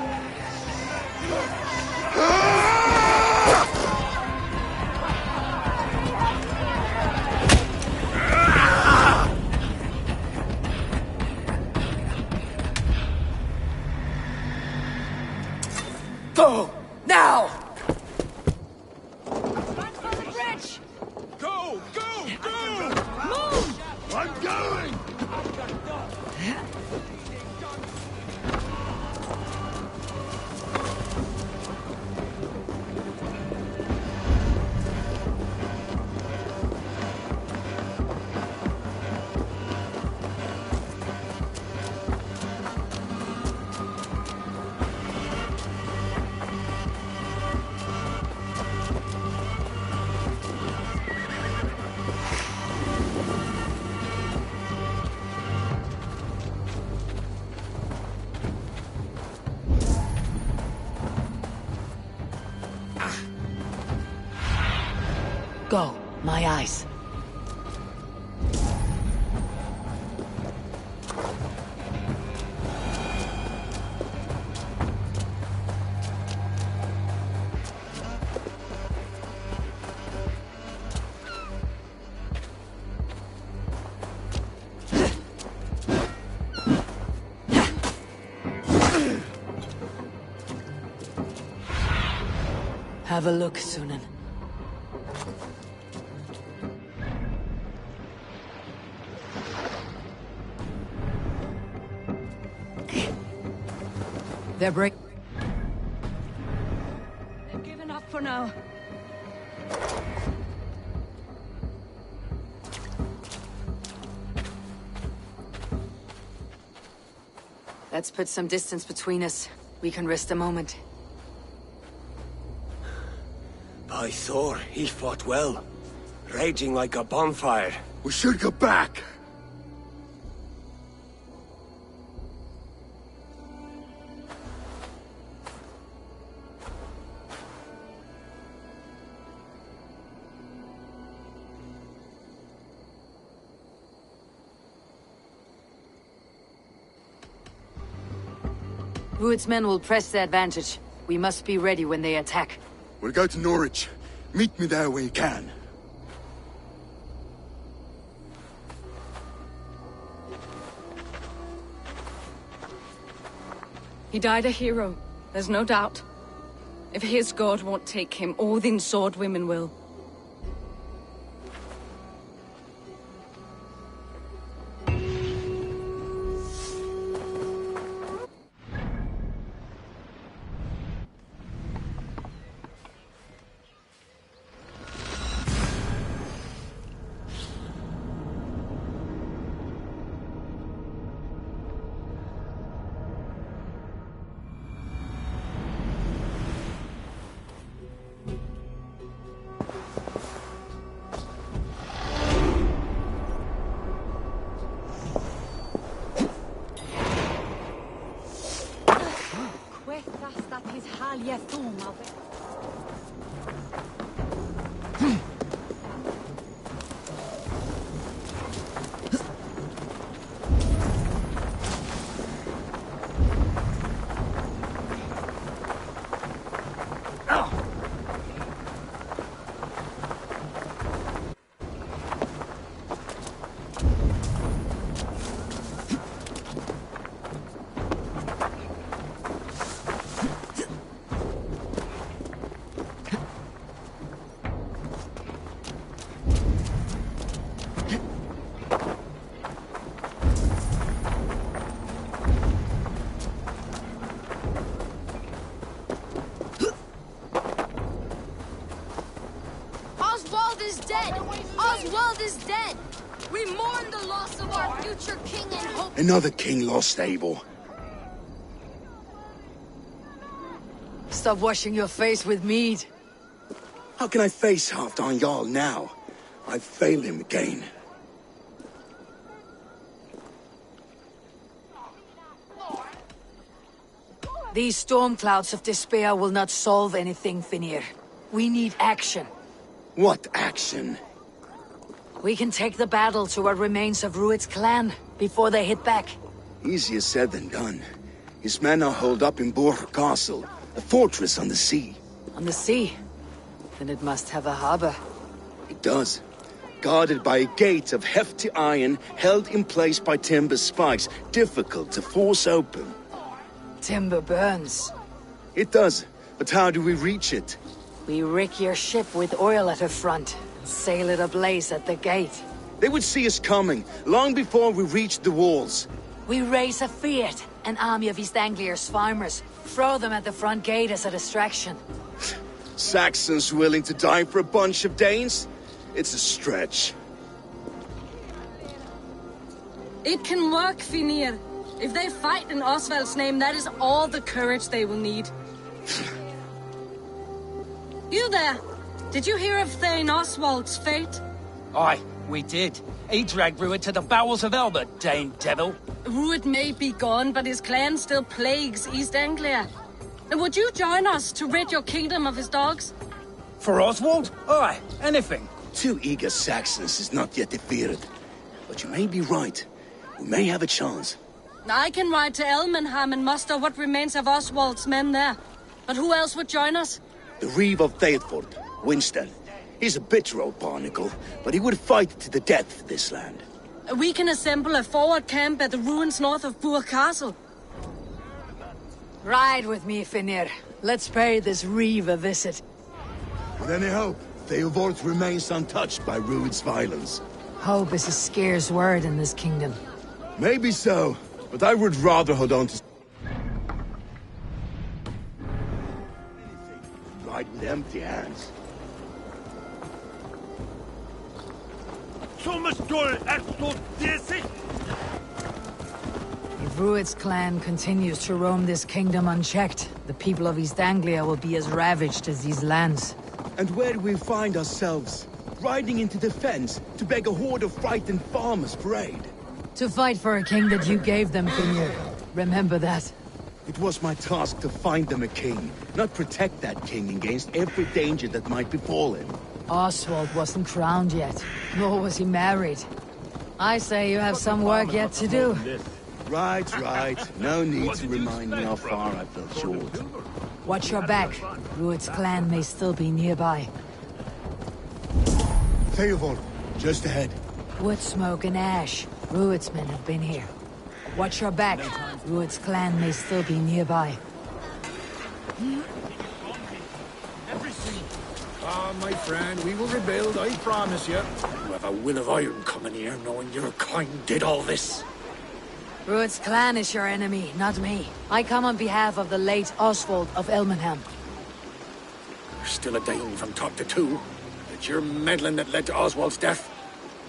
Go! Now! Go! Go! Go! Move! I'm going! Go, my eyes. Have a look, Sunan. They're break. They've given up for now. Let's put some distance between us. We can rest a moment. By Thor, he fought well. Raging like a bonfire. We should go back. Rued's men will press the advantage. We must be ready when they attack. We'll go to Norwich. Meet me there when you can. He died a hero, there's no doubt. If his god won't take him, Odin's sword women will. Oswald is dead! Oswald is dead! We mourn the loss of our future king and hope... Another king lost, Abel. Stop washing your face with mead. How can I face Halfdan Jarl now? I've failed him again. These storm clouds of despair will not solve anything, Finir. We need action. What action? We can take the battle to what remains of Rued's clan before they hit back. Easier said than done. His men are holed up in Borg Castle, a fortress on the sea. On the sea? Then it must have a harbor. It does. Guarded by a gate of hefty iron, held in place by timber spikes, difficult to force open. Timber burns. It does, but how do we reach it? We rig your ship with oil at her front, and sail it ablaze at the gate. They would see us coming, long before we reached the walls. We raise a Fiat, an army of East Anglia's farmers. Throw them at the front gate as a distraction. Saxons willing to die for a bunch of Danes? It's a stretch. It can work, Finir. If they fight in Oswald's name, that is all the courage they will need. You there! Did you hear of Thane Oswald's fate? Aye, we did. He dragged Rued to the bowels of Elba, Dane devil. Rued may be gone, but his clan still plagues East Anglia. And would you join us to rid your kingdom of his dogs? For Oswald? Aye, anything. 2 eager Saxons is not yet defeated. But you may be right. We may have a chance. I can ride to Elmenham and muster what remains of Oswald's men there. But who else would join us? The Reeve of Thetford, Winston. He's a bitter old barnacle, but he would fight to the death for this land. We can assemble a forward camp at the ruins north of Burg Castle. Ride with me, Finir. Let's pay this Reeve a visit. With any hope, Theodort remains untouched by Rued's violence. Hope is a scarce word in this kingdom. Maybe so, but I would rather hold on to... ride with empty hands. Rued's clan continues to roam this kingdom unchecked, the people of East Anglia will be as ravaged as these lands. And where do we find ourselves? Riding into defense to beg a horde of frightened farmers for aid. To fight for a king that you gave them, Finnur. Remember that. It was my task to find them a king, not protect that king against every danger that might befall him. Oswald wasn't crowned yet, nor was he married. I say you have some work yet to do. Right. No need to remind me how far I fell short. Watch your back. Rued's clan may still be nearby. Theobald, just ahead. Wood smoke and ash. Rued's men have been here. Watch your back. Rued's clan may still be nearby. Ah, my friend, we will rebuild, I promise you. You have a will of iron coming here, knowing your kind did all this. Rued's clan is your enemy, not me. I come on behalf of the late Oswald of Elmenham. You're still a Dane from top to two. It's your meddling that led to Oswald's death,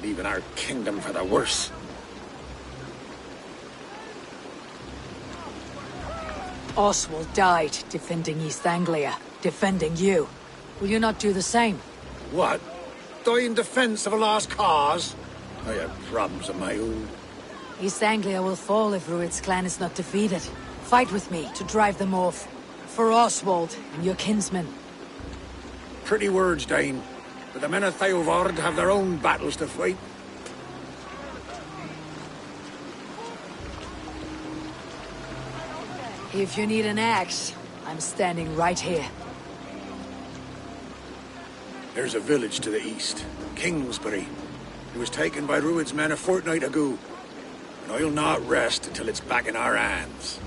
leaving our kingdom for the worse. Oswald died defending East Anglia, defending you. Will you not do the same? What? Die in defense of a lost cause? I have problems of my own. East Anglia will fall if Rued's clan is not defeated. Fight with me to drive them off. For Oswald and your kinsmen. Pretty words, Dane. But the men of Theovard have their own battles to fight. If you need an axe, I'm standing right here. There's a village to the east, Kingsbury. It was taken by Rued's men a fortnight ago. And I'll not rest until it's back in our hands.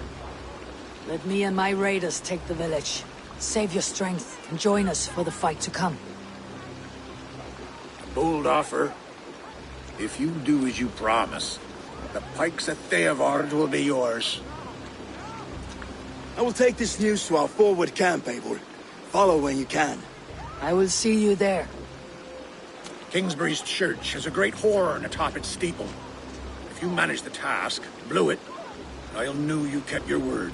Let me and my raiders take the village. Save your strength and join us for the fight to come. A bold offer. If you do as you promise, the pikes of Theovard will be yours. I will take this news to our forward camp, Eivor. Follow when you can. I will see you there. Kingsbury's church has a great horn atop its steeple. If you manage the task, blew it, I'll know you kept your word.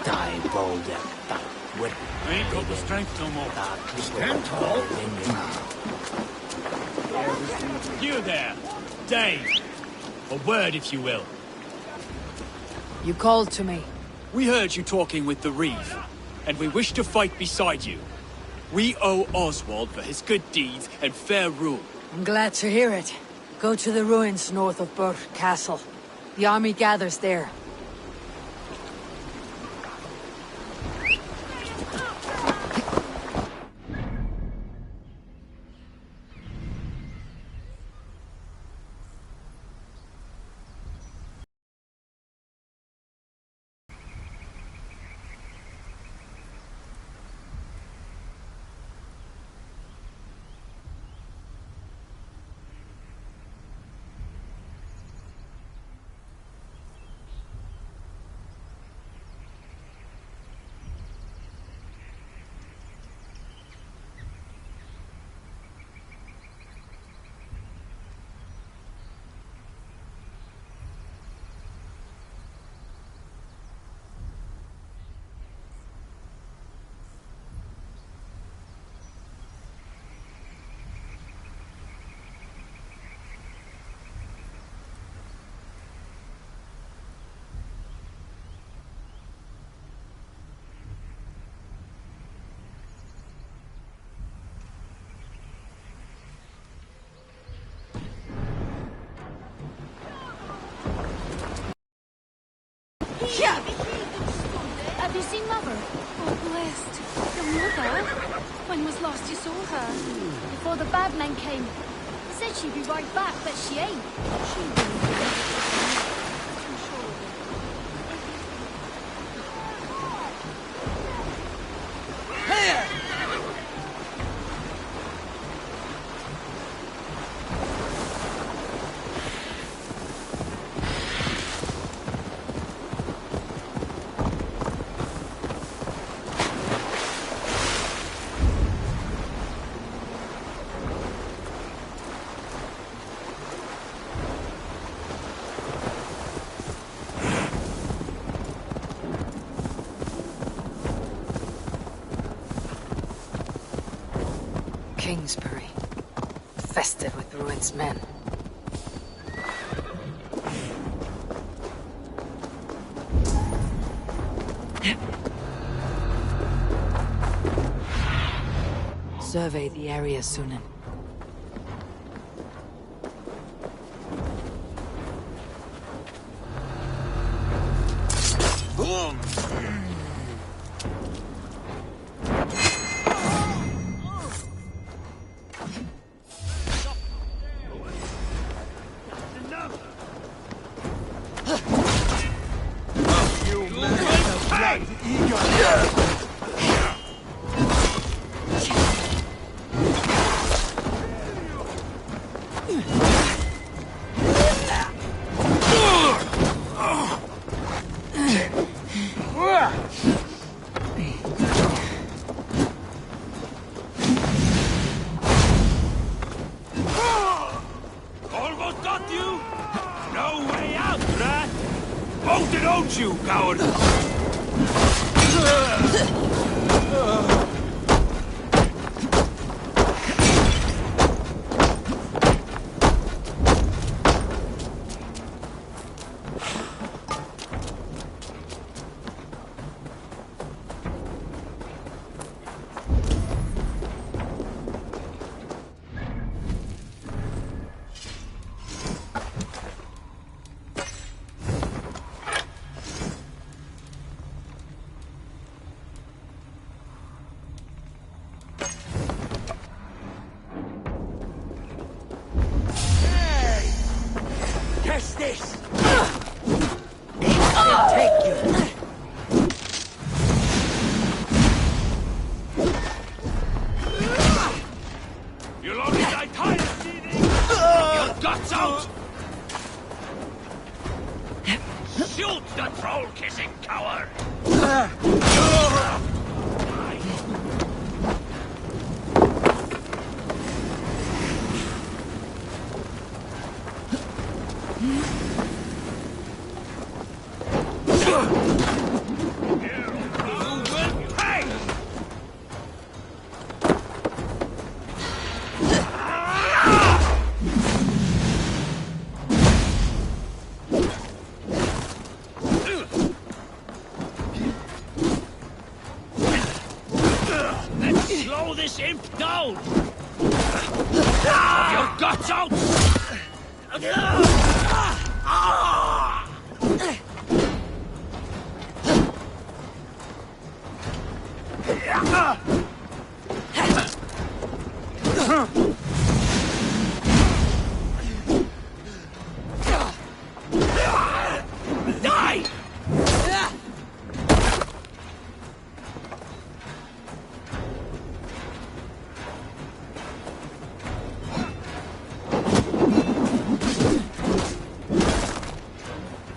Die bolder, but with I ain't got the strength no more. Stand tall. You there, Dane. A word, if you will. You called to me. We heard you talking with the Reeve, and we wish to fight beside you. We owe Oswald for his good deeds and fair rule. I'm glad to hear it. Go to the ruins north of Burke Castle. The army gathers there. Have you seen Mother? Oh, blessed. Your mother? When was last you saw her? Before the bad men came. Said she'd be right back, but she ain't. She Here! infested with Ruin's men. Survey the area, Sunan. Almost got you! No way out, rat! Hold it, don't you, coward! Catch this! Take you! You'll only die tired, Steenie! Your guts out! Shoot the troll-kissing coward! Let's slow this imp down! Your guts out! Die!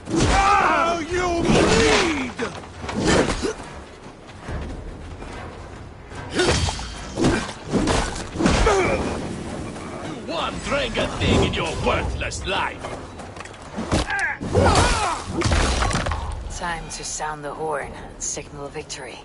Now you bleed! One drink a thing in your worthless life! Time to sound the horn and signal victory.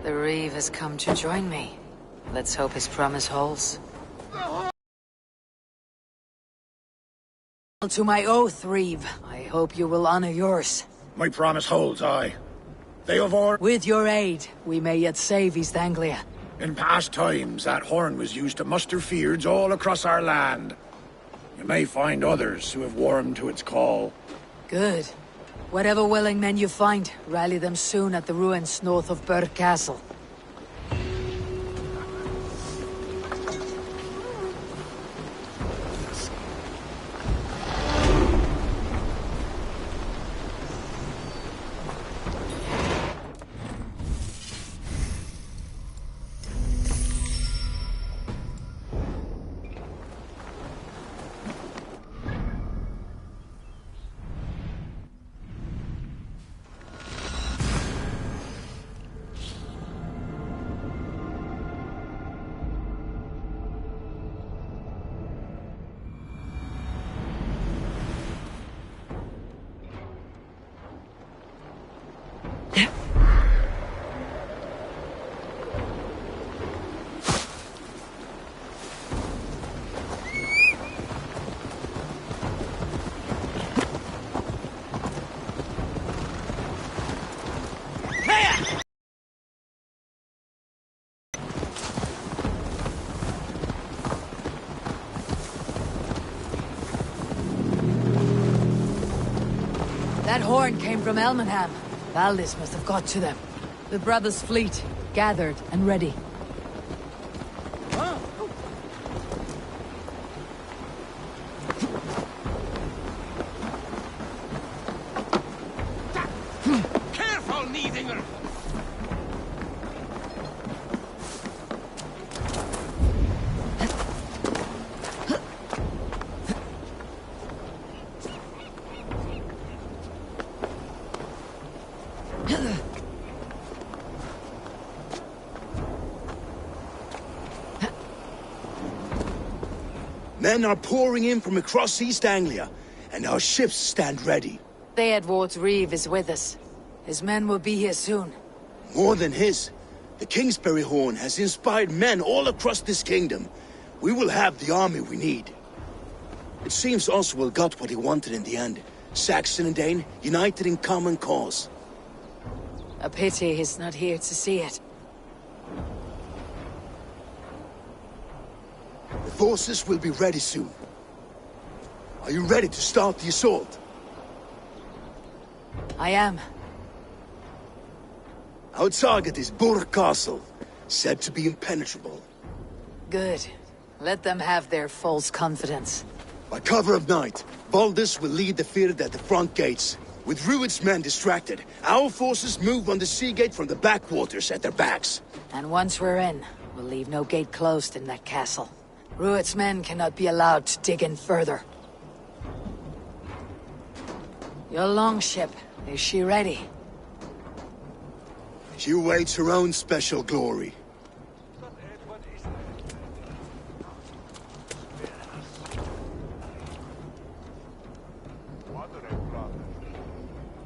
The Reeve has come to join me. Let's hope his promise holds. To my oath, Reeve. I hope you will honor yours. My promise holds, aye. They have With your aid, we may yet save East Anglia. In past times, that horn was used to muster fyrds all across our land. You may find others who have warmed to its call. Good. Whatever willing men you find, rally them soon at the ruins north of Burr Castle. That horn came from Elmenham. Valdis must have got to them. The brothers' fleet, gathered and ready. Careful, Needinger! Men are pouring in from across East Anglia, and our ships stand ready. Theodward's Reeve is with us. His men will be here soon. More than his. The Kingsbury Horn has inspired men all across this kingdom. We will have the army we need. It seems Oswald got what he wanted in the end. Saxon and Dane, united in common cause. A pity he's not here to see it. The forces will be ready soon. Are you ready to start the assault? I am. Our target is Burg Castle, said to be impenetrable. Good. Let them have their false confidence. By cover of night, Valdis will lead the field at the front gates. With Rued's men distracted, our forces move on the sea gate from the backwaters at their backs. And once we're in, we'll leave no gate closed in that castle. Rued's men cannot be allowed to dig in further. Your longship, is she ready? She awaits her own special glory.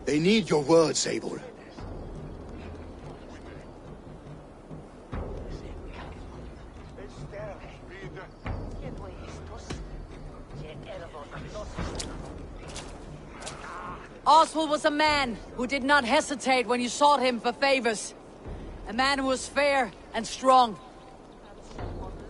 They need your words, Eivor. Oswald was a man who did not hesitate when you sought him for favors. A man who was fair and strong.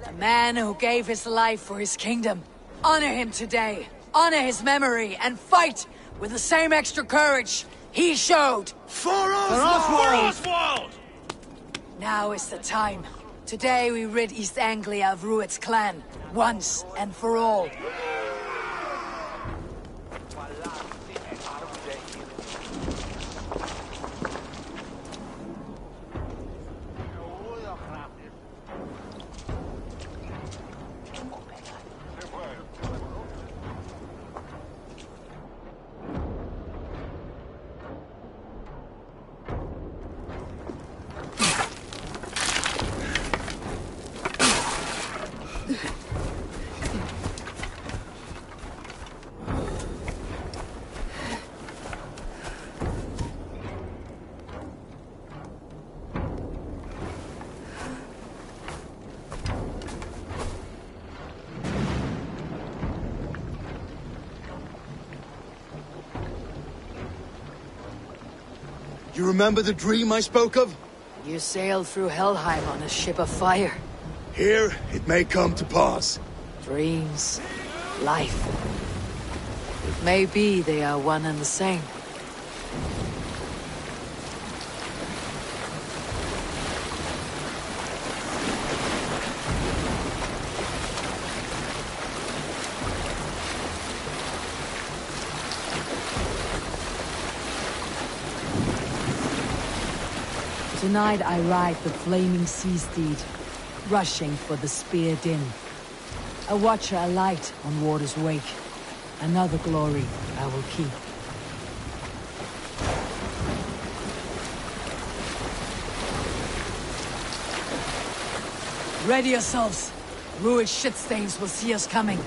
A man who gave his life for his kingdom. Honor him today. Honor his memory and fight with the same extra courage he showed. For Oswald! For Oswald! Now is the time. Today we rid East Anglia of Rued's clan, once and for all. You remember the dream I spoke of? You sailed through Helheim on a ship of fire. Here, it may come to pass. Dreams, life. It may be they are one and the same. Tonight I ride the flaming sea steed, rushing for the spear din. A watcher alight on water's wake. Another glory I will keep. Ready yourselves. Rued shitstains will see us coming.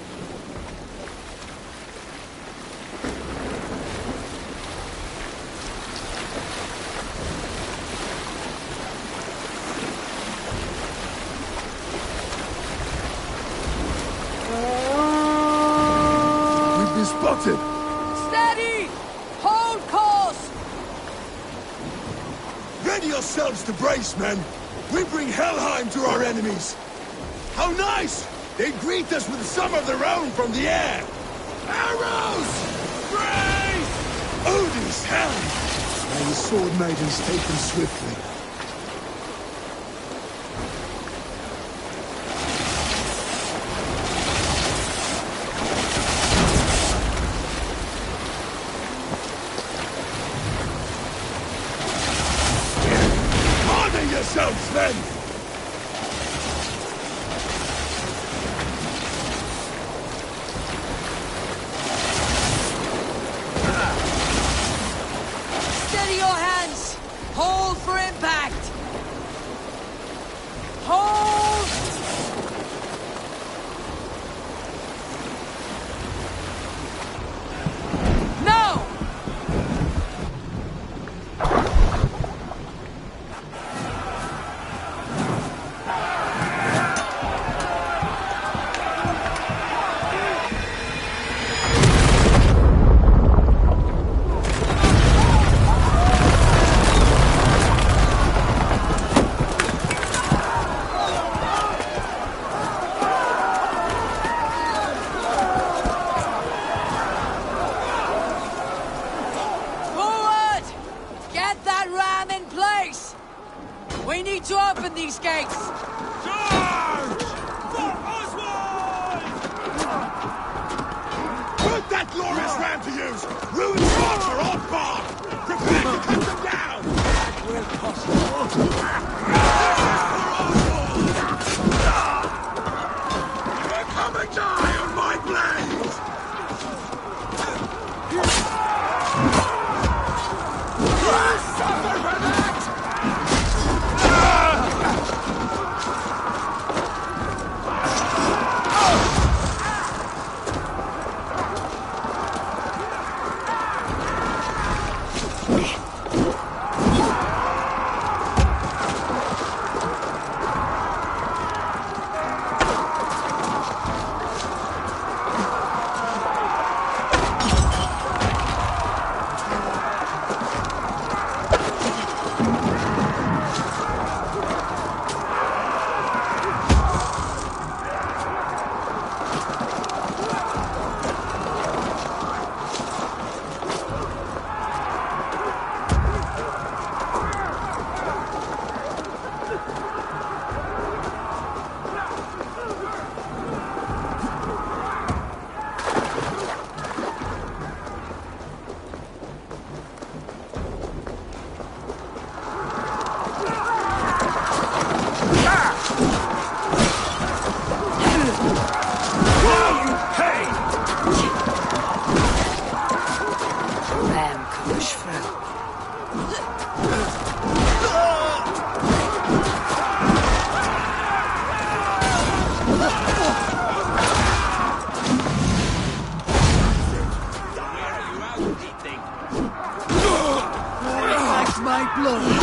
Spotted! Steady! Hold course! Ready yourselves to brace, men! We bring Helheim to our enemies! How nice! They greet us with some of their own from the air! Arrows! Brace! Odin's hand! May the sword maidens take them swiftly. Honor yourselves, then! Steady your hands! Hold for impact! Hold! No! Forward! Get that ram in place! We need to open these gates! Charge! For Oswald! Put that glorious ram to use! Ruined swords are on bar! Prepare to cut them down! That will cost you will come and die on my blade! Suffer for that! Ram can push through. That's my blood!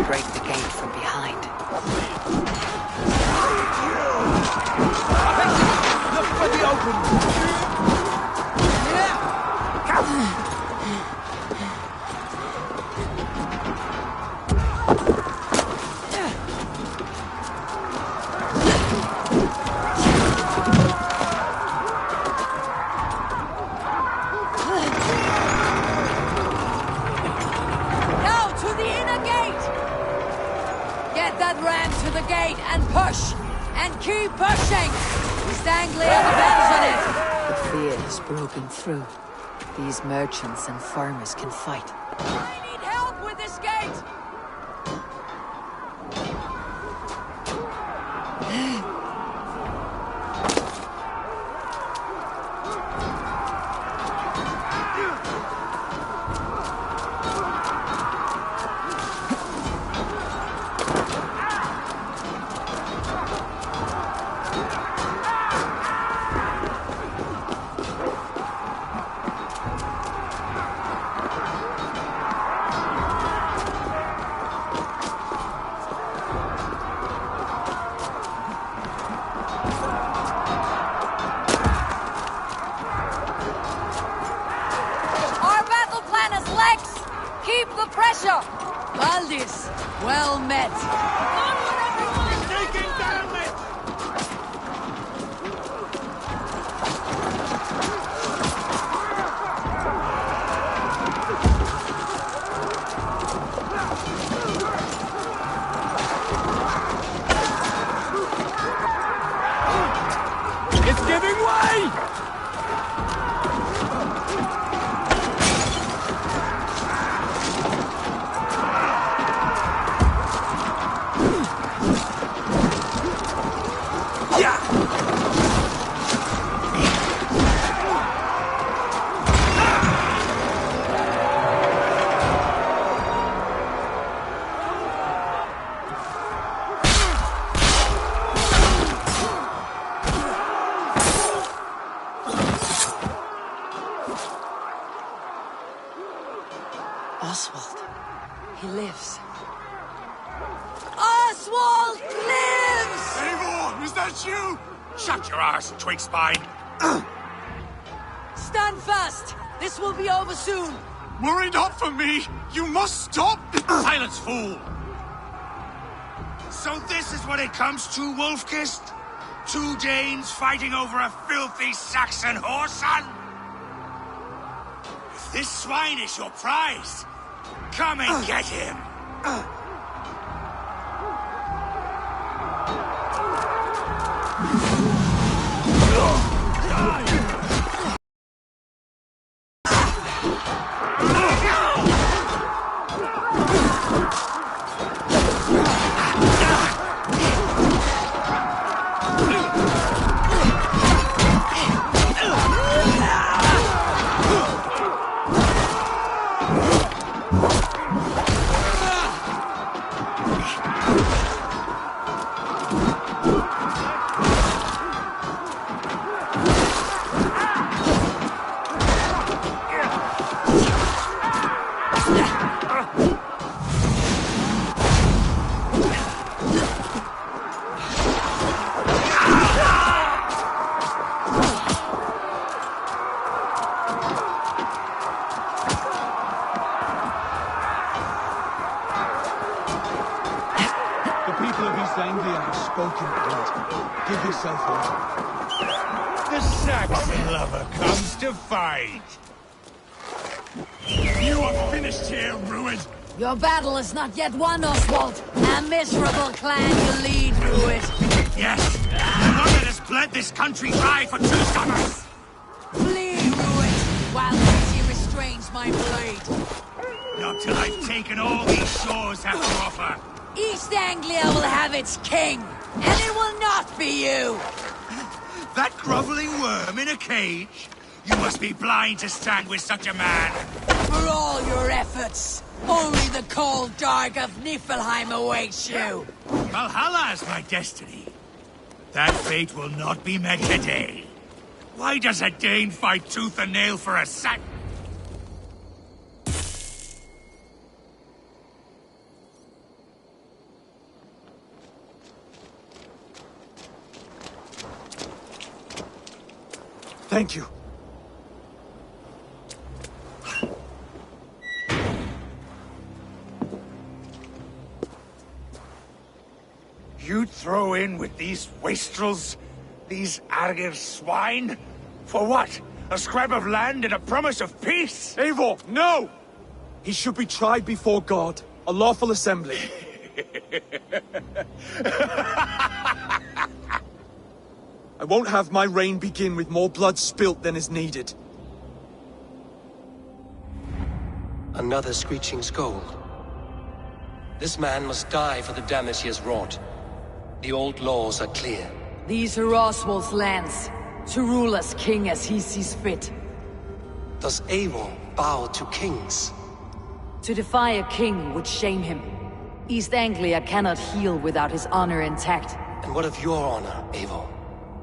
Break the gate from behind. Look for the open! Now to the inner gate! Get that ram to the gate and push! And keep pushing! We stand clear, depends on it! The fear has broken through. these merchants and farmers can fight. I need help with this gate! Keep the pressure! Valdis, well met. Onward, everyone! Taking damage! It's giving way! Oswald. He lives. Oswald lives! Eivor, is that you? Shut your arse, twig spine. Stand fast! This will be over soon! Worry not for me! You must stop! Silence, fool! So this is what it comes to, Wolfkist? 2 Danes fighting over a filthy Saxon whoreson? If this swine is your prize, come and get him! Give yourself up. The Saxon lover comes to fight. You are finished here, Ruin. Your battle is not yet won, Oswald. A miserable clan you lead, Ruin. Yes, the one that has bled this country dry for 2 summers. Flee, Ruin, while mercy restrains my blade. Not till I've taken all these shores have to offer. East Anglia will have its king, and it will not be you! That groveling worm in a cage? You must be blind to stand with such a man. For all your efforts, only the cold dark of Niflheim awaits you. Valhalla is my destiny. That fate will not be met today. Why does a Dane fight tooth and nail for a sack? Thank you. You'd throw in with these wastrels? These Argir swine? For what? A scrap of land and a promise of peace? Eivor, no! He should be tried before God, a lawful assembly. I won't have my reign begin with more blood spilt than is needed. another screeching scold. This man must die for the damage he has wrought. The old laws are clear. These are Oswald's lands, to rule as king as he sees fit. Does Eivor bow to kings? To defy a king would shame him. East Anglia cannot heal without his honor intact. And what of your honor, Eivor?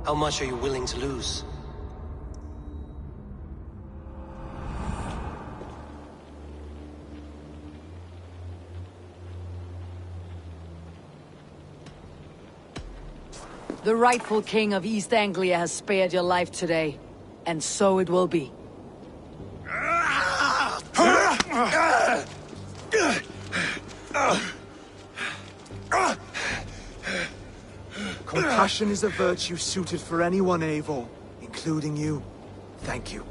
How much are you willing to lose? The rightful king of East Anglia has spared your life today, and so it will be. Compassion is a virtue suited for anyone, Eivor, including you. Thank you.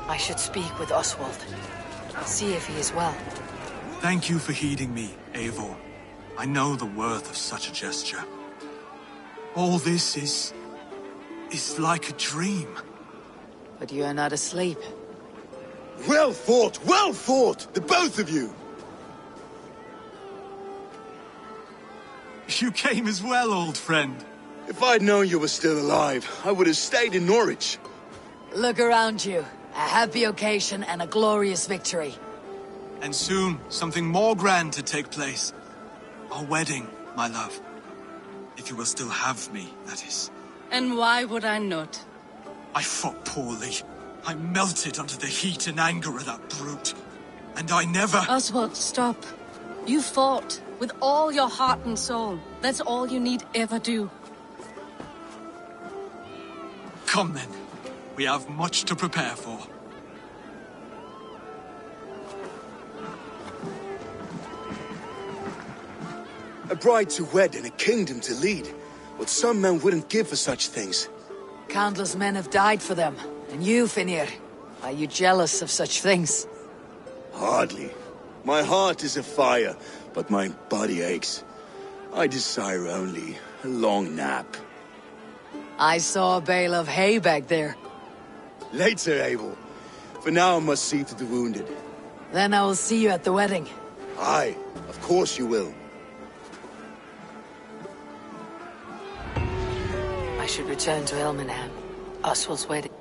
I should speak with Oswald. See if he is well. Thank you for heeding me, Eivor. I know the worth of such a gesture. All this is like a dream. But you are not asleep. Well fought, the both of you! You came as well, old friend. If I'd known you were still alive, I would have stayed in Norwich. Look around you. A happy occasion and a glorious victory. And soon, something more grand to take place. Our wedding, my love. If you will still have me, that is. And why would I not? I fought poorly. I melted under the heat and anger of that brute. And I never... Oswald, stop. You fought with all your heart and soul. That's all you need ever do. Come then. We have much to prepare for. A bride to wed and a kingdom to lead. What some men wouldn't give for such things. Countless men have died for them. And you, Finnir, are you jealous of such things? Hardly. My heart is afire, but my body aches. I desire only a long nap. I saw a bale of hay back there. Later, Abel. For now I must see to the wounded. Then I will see you at the wedding. Aye, of course you will. I should return to Elmenham. Oswald's wedding.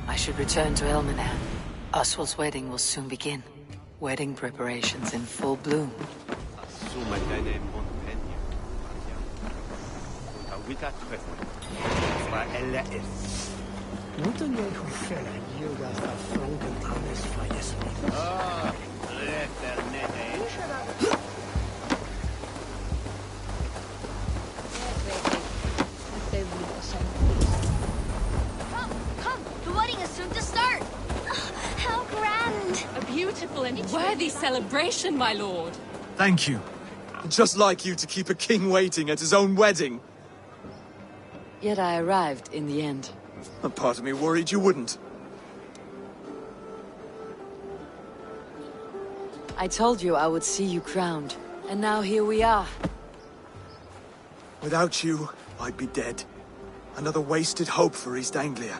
I should return to Elmenham. Oswald's wedding will soon begin. Wedding preparations in full bloom. Come! The wedding is soon to start! How grand! A beautiful and worthy celebration, my lord. Thank you. Just like you to keep a king waiting at his own wedding. Yet I arrived in the end. A part of me worried you wouldn't. I told you I would see you crowned. And now here we are. Without you, I'd be dead. Another wasted hope for East Anglia.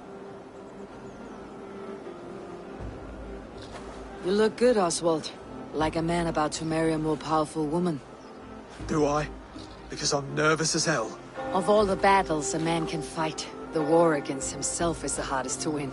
You look good, Oswald. Like a man about to marry a more powerful woman. Do I? Because I'm nervous as hell. Of all the battles a man can fight, the war against himself is the hardest to win.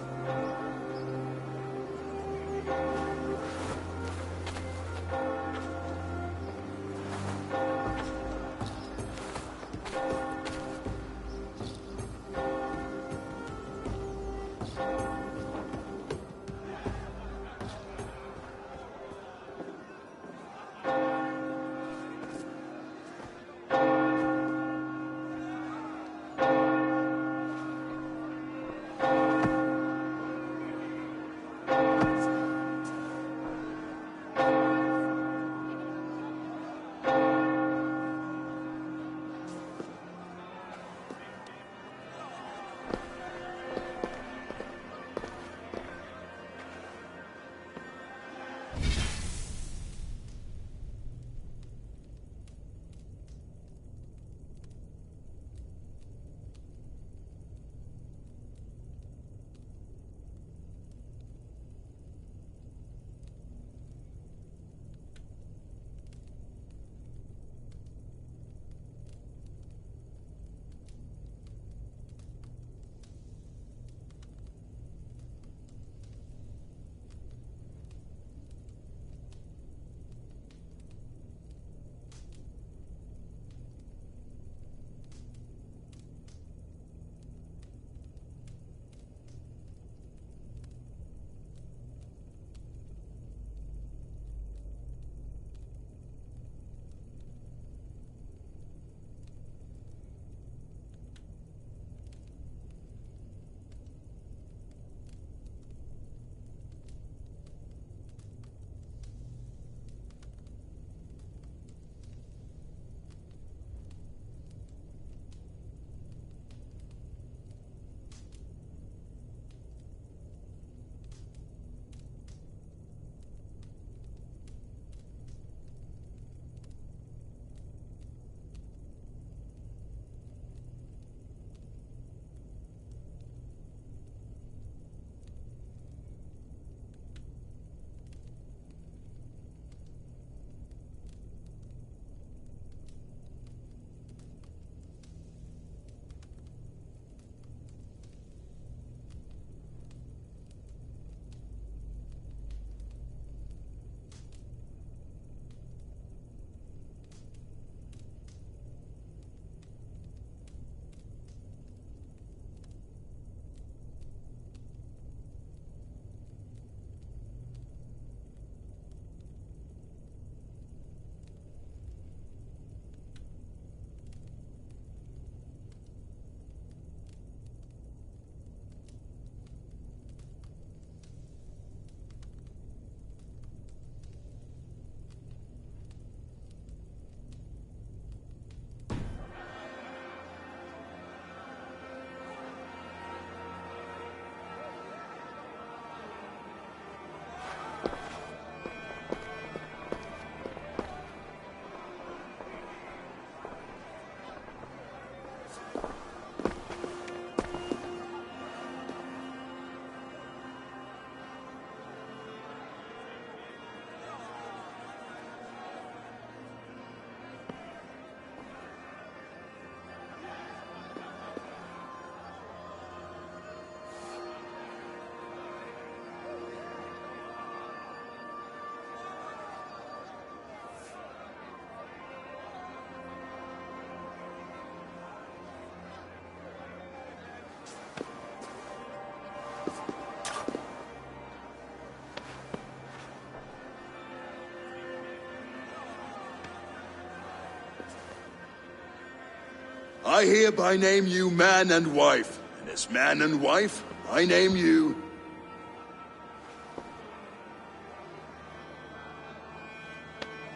I hereby name you man and wife. And as man and wife, I name you...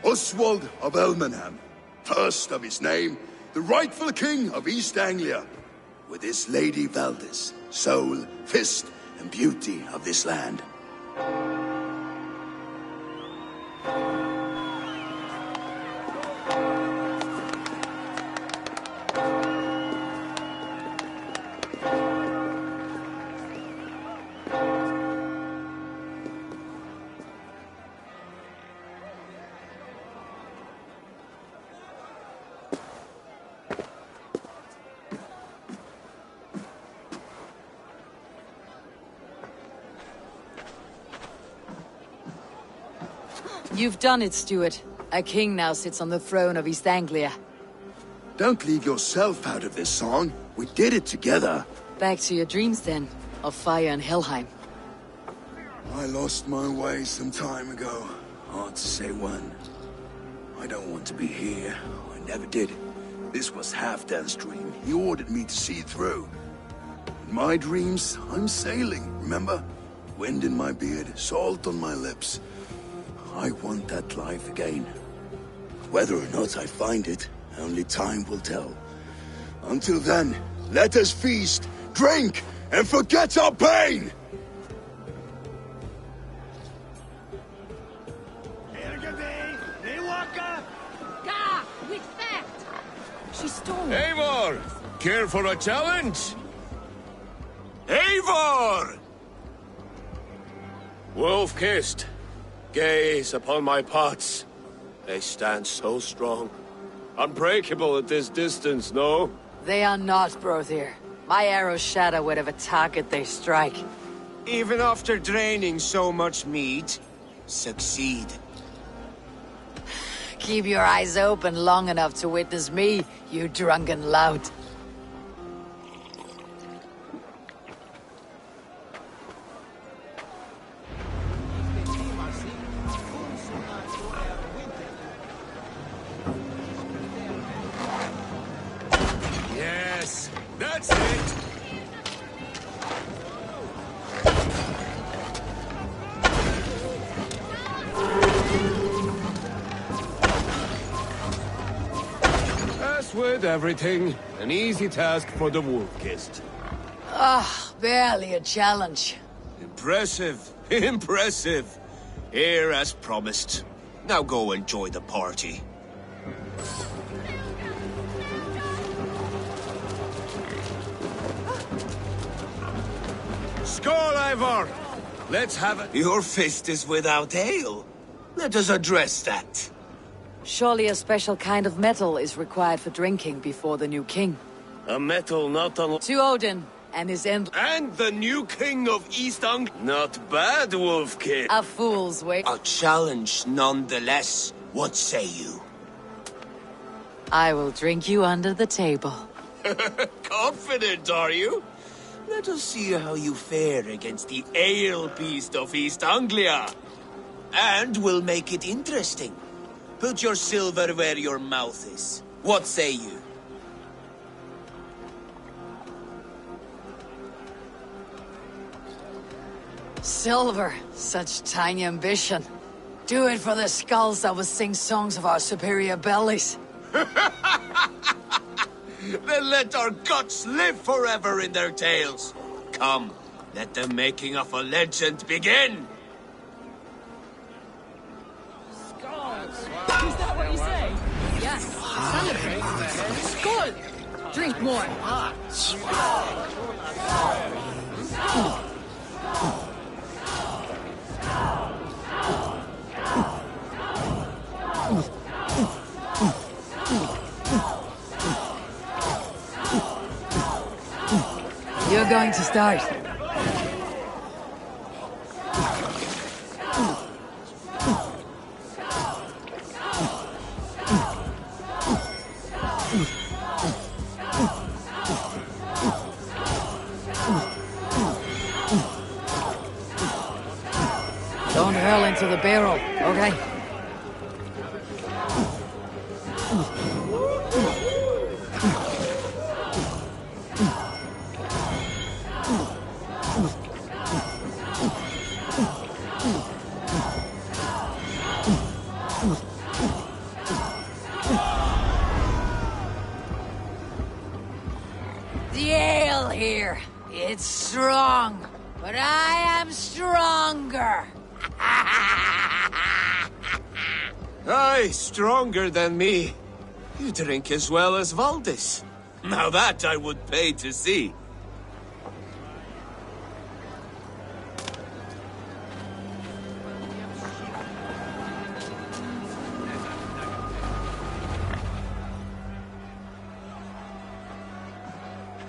Oswald of Elmenham, first of his name, the rightful king of East Anglia, with his lady Valdis, soul, fist, and beauty of this land. You've done it, Stuart. A king now sits on the throne of East Anglia. Don't leave yourself out of this song. We did it together. Back to your dreams, then, of fire and Helheim. I lost my way some time ago. Hard to say when. I don't want to be here. I never did. This was Halfdan's dream. He ordered me to see it through. In my dreams, I'm sailing, remember? Wind in my beard, salt on my lips. I want that life again. Whether or not I find it, only time will tell. Until then, let us feast, drink, and forget our pain! She stole. Eivor! Care for a challenge? Eivor! Wolf-kissed. Gaze upon my pots. They stand so strong. Unbreakable at this distance, no? They are not, Brother. My arrows shatter whatever target they strike. Even after draining so much meat, succeed. Keep your eyes open long enough to witness me, you drunken lout. Yes, that's it! As with everything, an easy task for the wolf-kissed. Ah, barely a challenge. Impressive, impressive. Here as promised. Now go enjoy the party. Skål, Eivor! Let's have it. Your fist is without ale. Let us address that. Surely a special kind of metal is required for drinking before the new king. A metal not unlike... To Odin and his end... And the new king of East Anglia. Not bad, Wolf-kid. A fool's way. A challenge nonetheless. What say you? I will drink you under the table. Confident, are you? Let us see how you fare against the ale beast of East Anglia. And we'll make it interesting. Put your silver where your mouth is. What say you? Silver, such tiny ambition. Do it for the skulls that will sing songs of our superior bellies. Then let our guts live forever in their tails. Come, let the making of a legend begin. Is that what you say? Yes. Celebrate. Skål! Drink more. You're going to start. Don't hurl into the barrel, okay? It's strong, but I am stronger. Aye, stronger than me. You drink as well as Valdis. Now that I would pay to see.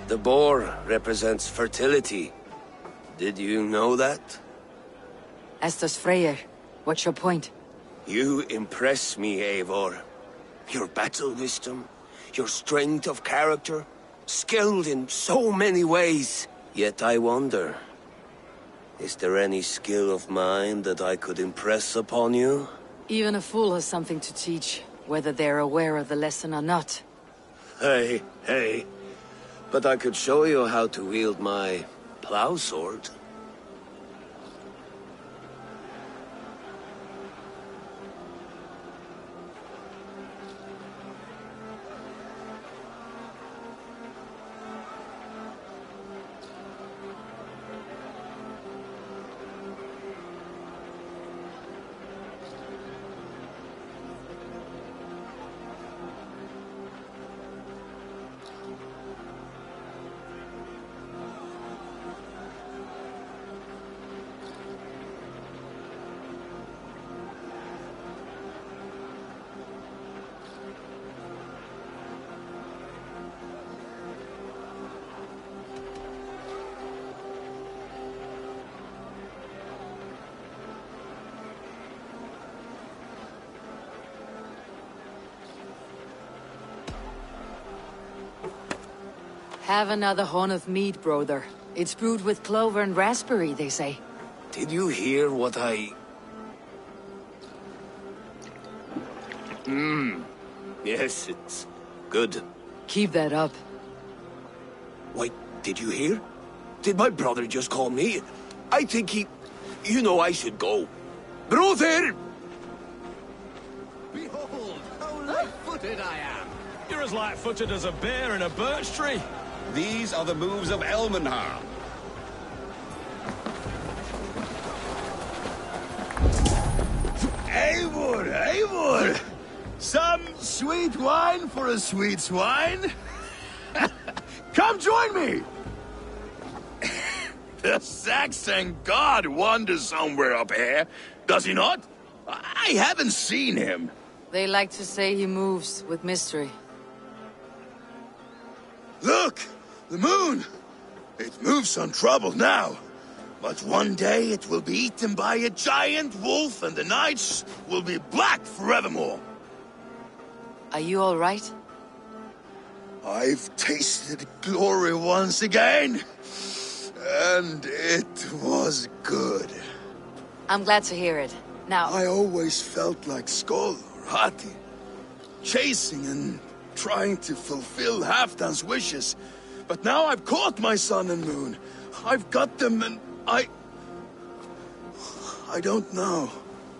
The boar represents fertility. Did you know that? As does Freyr. What's your point? You impress me, Eivor. Your battle wisdom, your strength of character, skilled in so many ways. Yet I wonder, is there any skill of mine that I could impress upon you? Even a fool has something to teach, whether they're aware of the lesson or not. Hey. But I could show you how to wield my plow sword. Have another horn of mead, brother. It's brewed with clover and raspberry, they say. Did you hear what I... Yes, it's good. Keep that up. Wait, did you hear? Did my brother just call me? I think he... You know I should go. Brother! Behold, how light-footed I am! You're as light-footed as a bear in a birch tree. These are the moves of Elmenhar. Eivor! Some sweet wine for a sweet swine? Come join me! The Saxon god wanders somewhere up here, does he not? I haven't seen him. They like to say he moves with mystery. Look! The moon! It moves untroubled now. But one day it will be eaten by a giant wolf and the nights will be black forevermore. Are you all right? I've tasted glory once again. And it was good. I'm glad to hear it. Now... I always felt like Skoll or Hati. Chasing and trying to fulfill Halfdan's wishes. But now I've caught my sun and moon. I've got them and I don't know.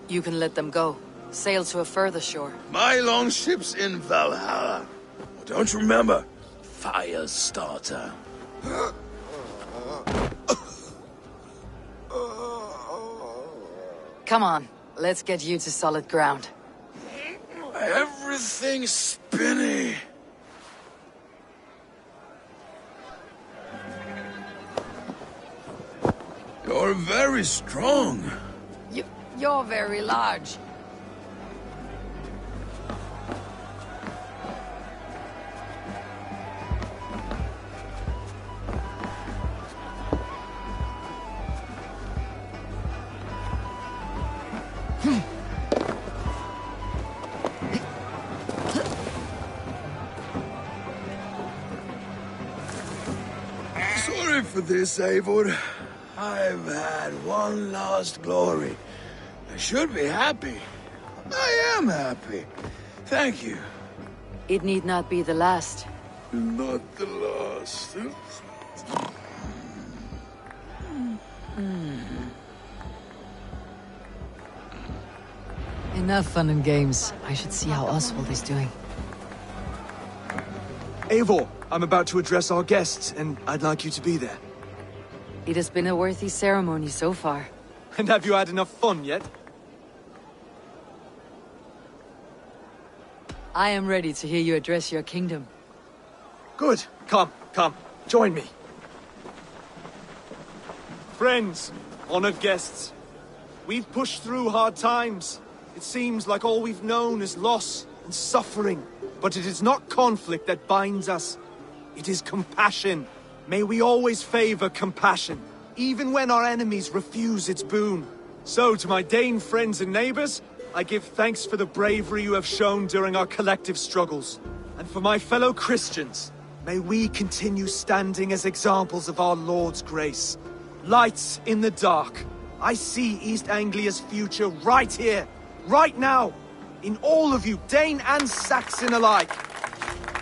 You can let them go. Sail to a further shore. My longship's in Valhalla. Oh, don't you remember? Firestarter. Come on, let's get you to solid ground. Everything's spinny. You're very strong. You're very large. Sorry for this, Eivor. I've had one last glory. I should be happy. I am happy. Thank you. It need not be the last. Not the last. Enough fun and games. I should see how Oswald is doing. Eivor, I'm about to address our guests, and I'd like you to be there. It has been a worthy ceremony so far. And have you had enough fun yet? I am ready to hear you address your kingdom. Good. Come, join me. Friends, honored guests, we've pushed through hard times. It seems like all we've known is loss and suffering. But it is not conflict that binds us. It is compassion. May we always favor compassion, even when our enemies refuse its boon. So, to my Dane friends and neighbors, I give thanks for the bravery you have shown during our collective struggles. And for my fellow Christians, may we continue standing as examples of our Lord's grace. Lights in the dark. I see East Anglia's future right here, right now. In all of you, Dane and Saxon alike.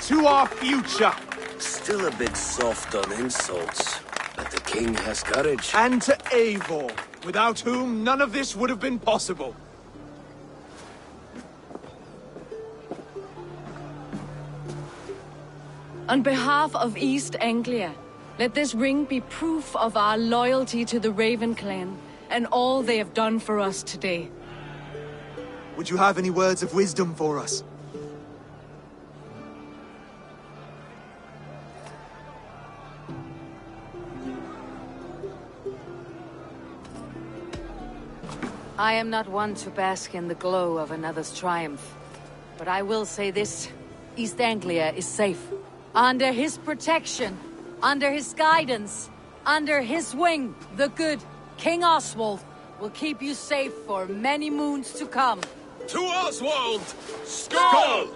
To our future. Still a bit soft on insults, but the king has courage. And to Eivor, without whom none of this would have been possible. On behalf of East Anglia, let this ring be proof of our loyalty to the Raven clan and all they have done for us today. Would you have any words of wisdom for us? I am not one to bask in the glow of another's triumph. But I will say this. East Anglia is safe. Under his protection. Under his guidance. Under his wing. The good King Oswald will keep you safe for many moons to come. To Oswald! Skull!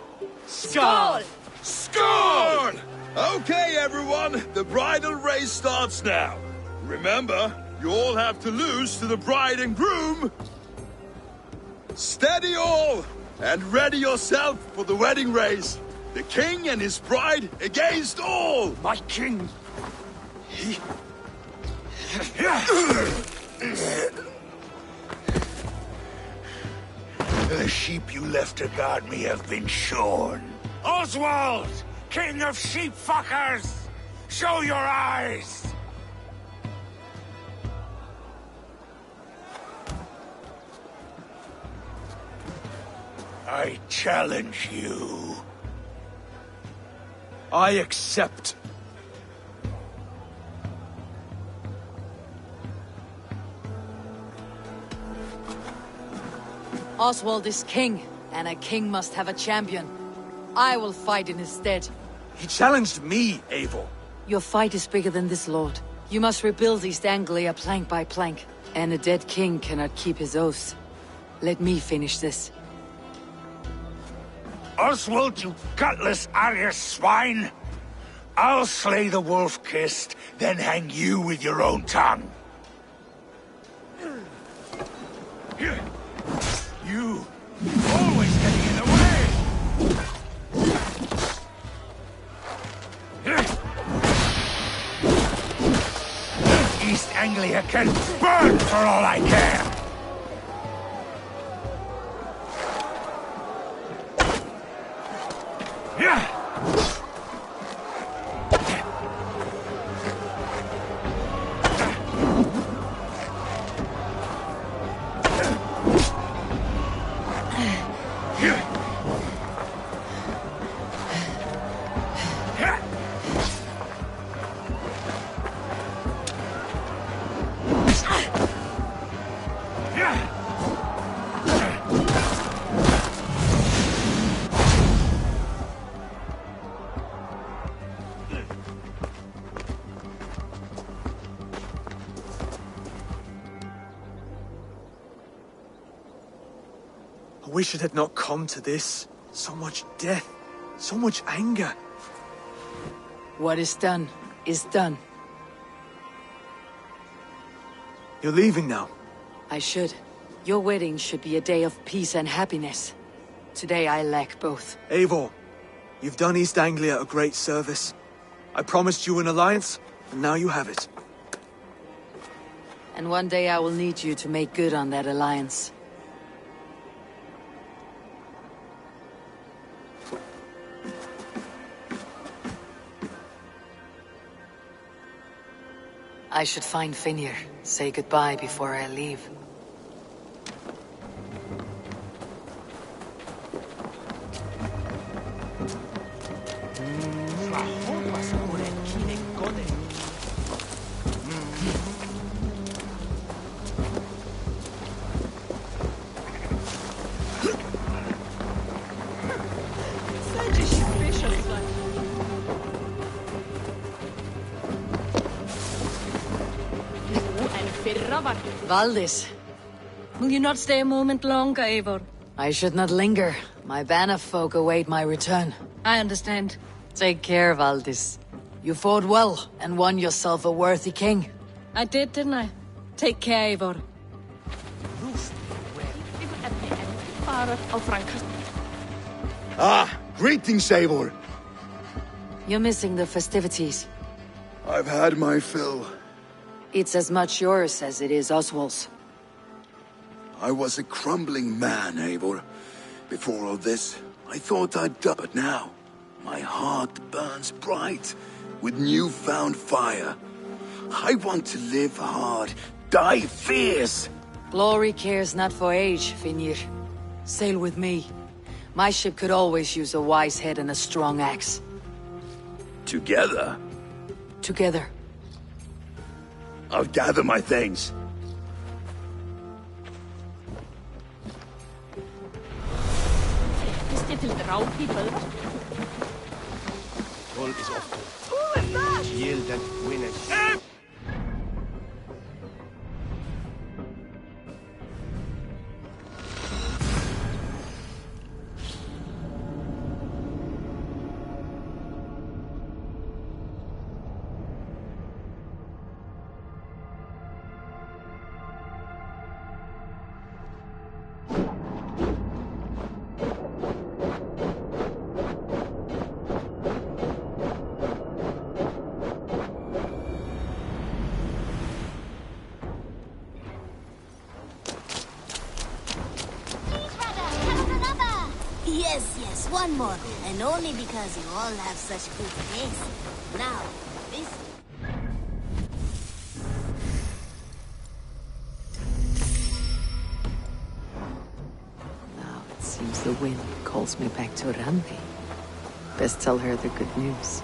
Skull! Skull! Okay, everyone, the bridal race starts now. Remember, you all have to lose to the bride and groom. Steady all, and ready yourself for the wedding race. The king and his bride against all. My king! The sheep you left to guard me have been shorn. Oswald! King of sheep fuckers! Show your eyes! I challenge you. I accept. Oswald is king, and a king must have a champion. I will fight in his stead. He challenged me, Eivor. Your fight is bigger than this, Lord. You must rebuild East Anglia plank by plank, and a dead king cannot keep his oaths. Let me finish this. Oswald, you gutless Arya swine! I'll slay the wolf-kissed, then hang you with your own tongue. You, always getting in the way! East Anglia can burn for all I care! I wish it had not come to this. So much death, so much anger. What is done, is done. You're leaving now. I should. Your wedding should be a day of peace and happiness. Today I lack both. Eivor, you've done East Anglia a great service. I promised you an alliance, and now you have it. And one day I will need you to make good on that alliance. I should find Finir, say goodbye before I leave. Valdis. Will you not stay a moment longer, Eivor? I should not linger. My banner folk await my return. I understand. Take care, Valdis. You fought well and won yourself a worthy king. I did, didn't I? Take care, Eivor. Ah, greetings, Eivor. You're missing the festivities. I've had my fill. It's as much yours as it is Oswald's. I was a crumbling man, Eivor. Before all this, I thought I'd die, but now, my heart burns bright with newfound fire. I want to live hard, die fierce. Glory cares not for age, Finir. Sail with me. My ship could always use a wise head and a strong axe. Together? Together. I'll gather my things. Is dit een rouwpiepel? All is off. Who is that? Yield and win it. Yes, one more. And only because you all have such good taste. Now, this... Now it seems the wind calls me back to Randi. Best tell her the good news.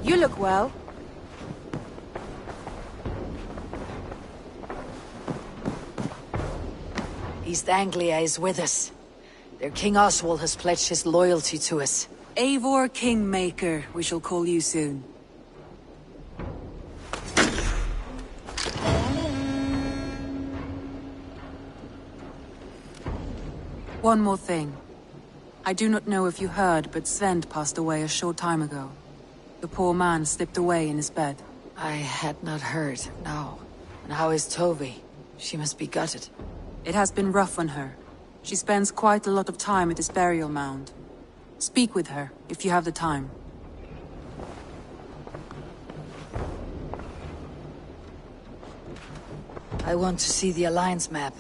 You look well. East Anglia is with us. Their King Oswald has pledged his loyalty to us. Eivor Kingmaker, we shall call you soon. One more thing. I do not know if you heard, but Svend passed away a short time ago. The poor man slipped away in his bed. I had not heard, no. And how is Tovi? She must be gutted. It has been rough on her. She spends quite a lot of time at his burial mound. Speak with her, if you have the time. I want to see the Alliance map.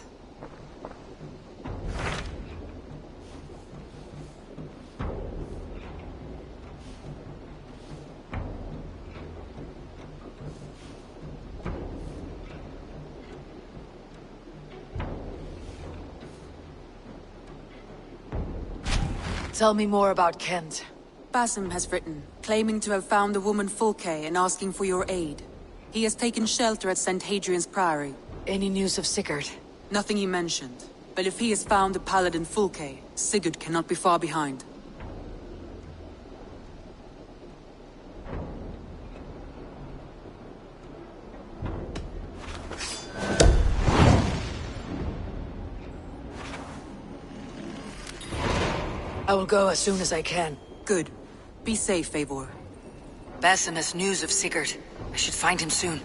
Tell me more about Kent. Basim has written, claiming to have found the woman Fulke and asking for your aid. He has taken shelter at St. Hadrian's Priory. Any news of Sigurd? Nothing he mentioned. But if he has found the paladin Fulke, Sigurd cannot be far behind. I will go as soon as I can. Good. Be safe, Eivor. Basim has news of Sigurd. I should find him soon.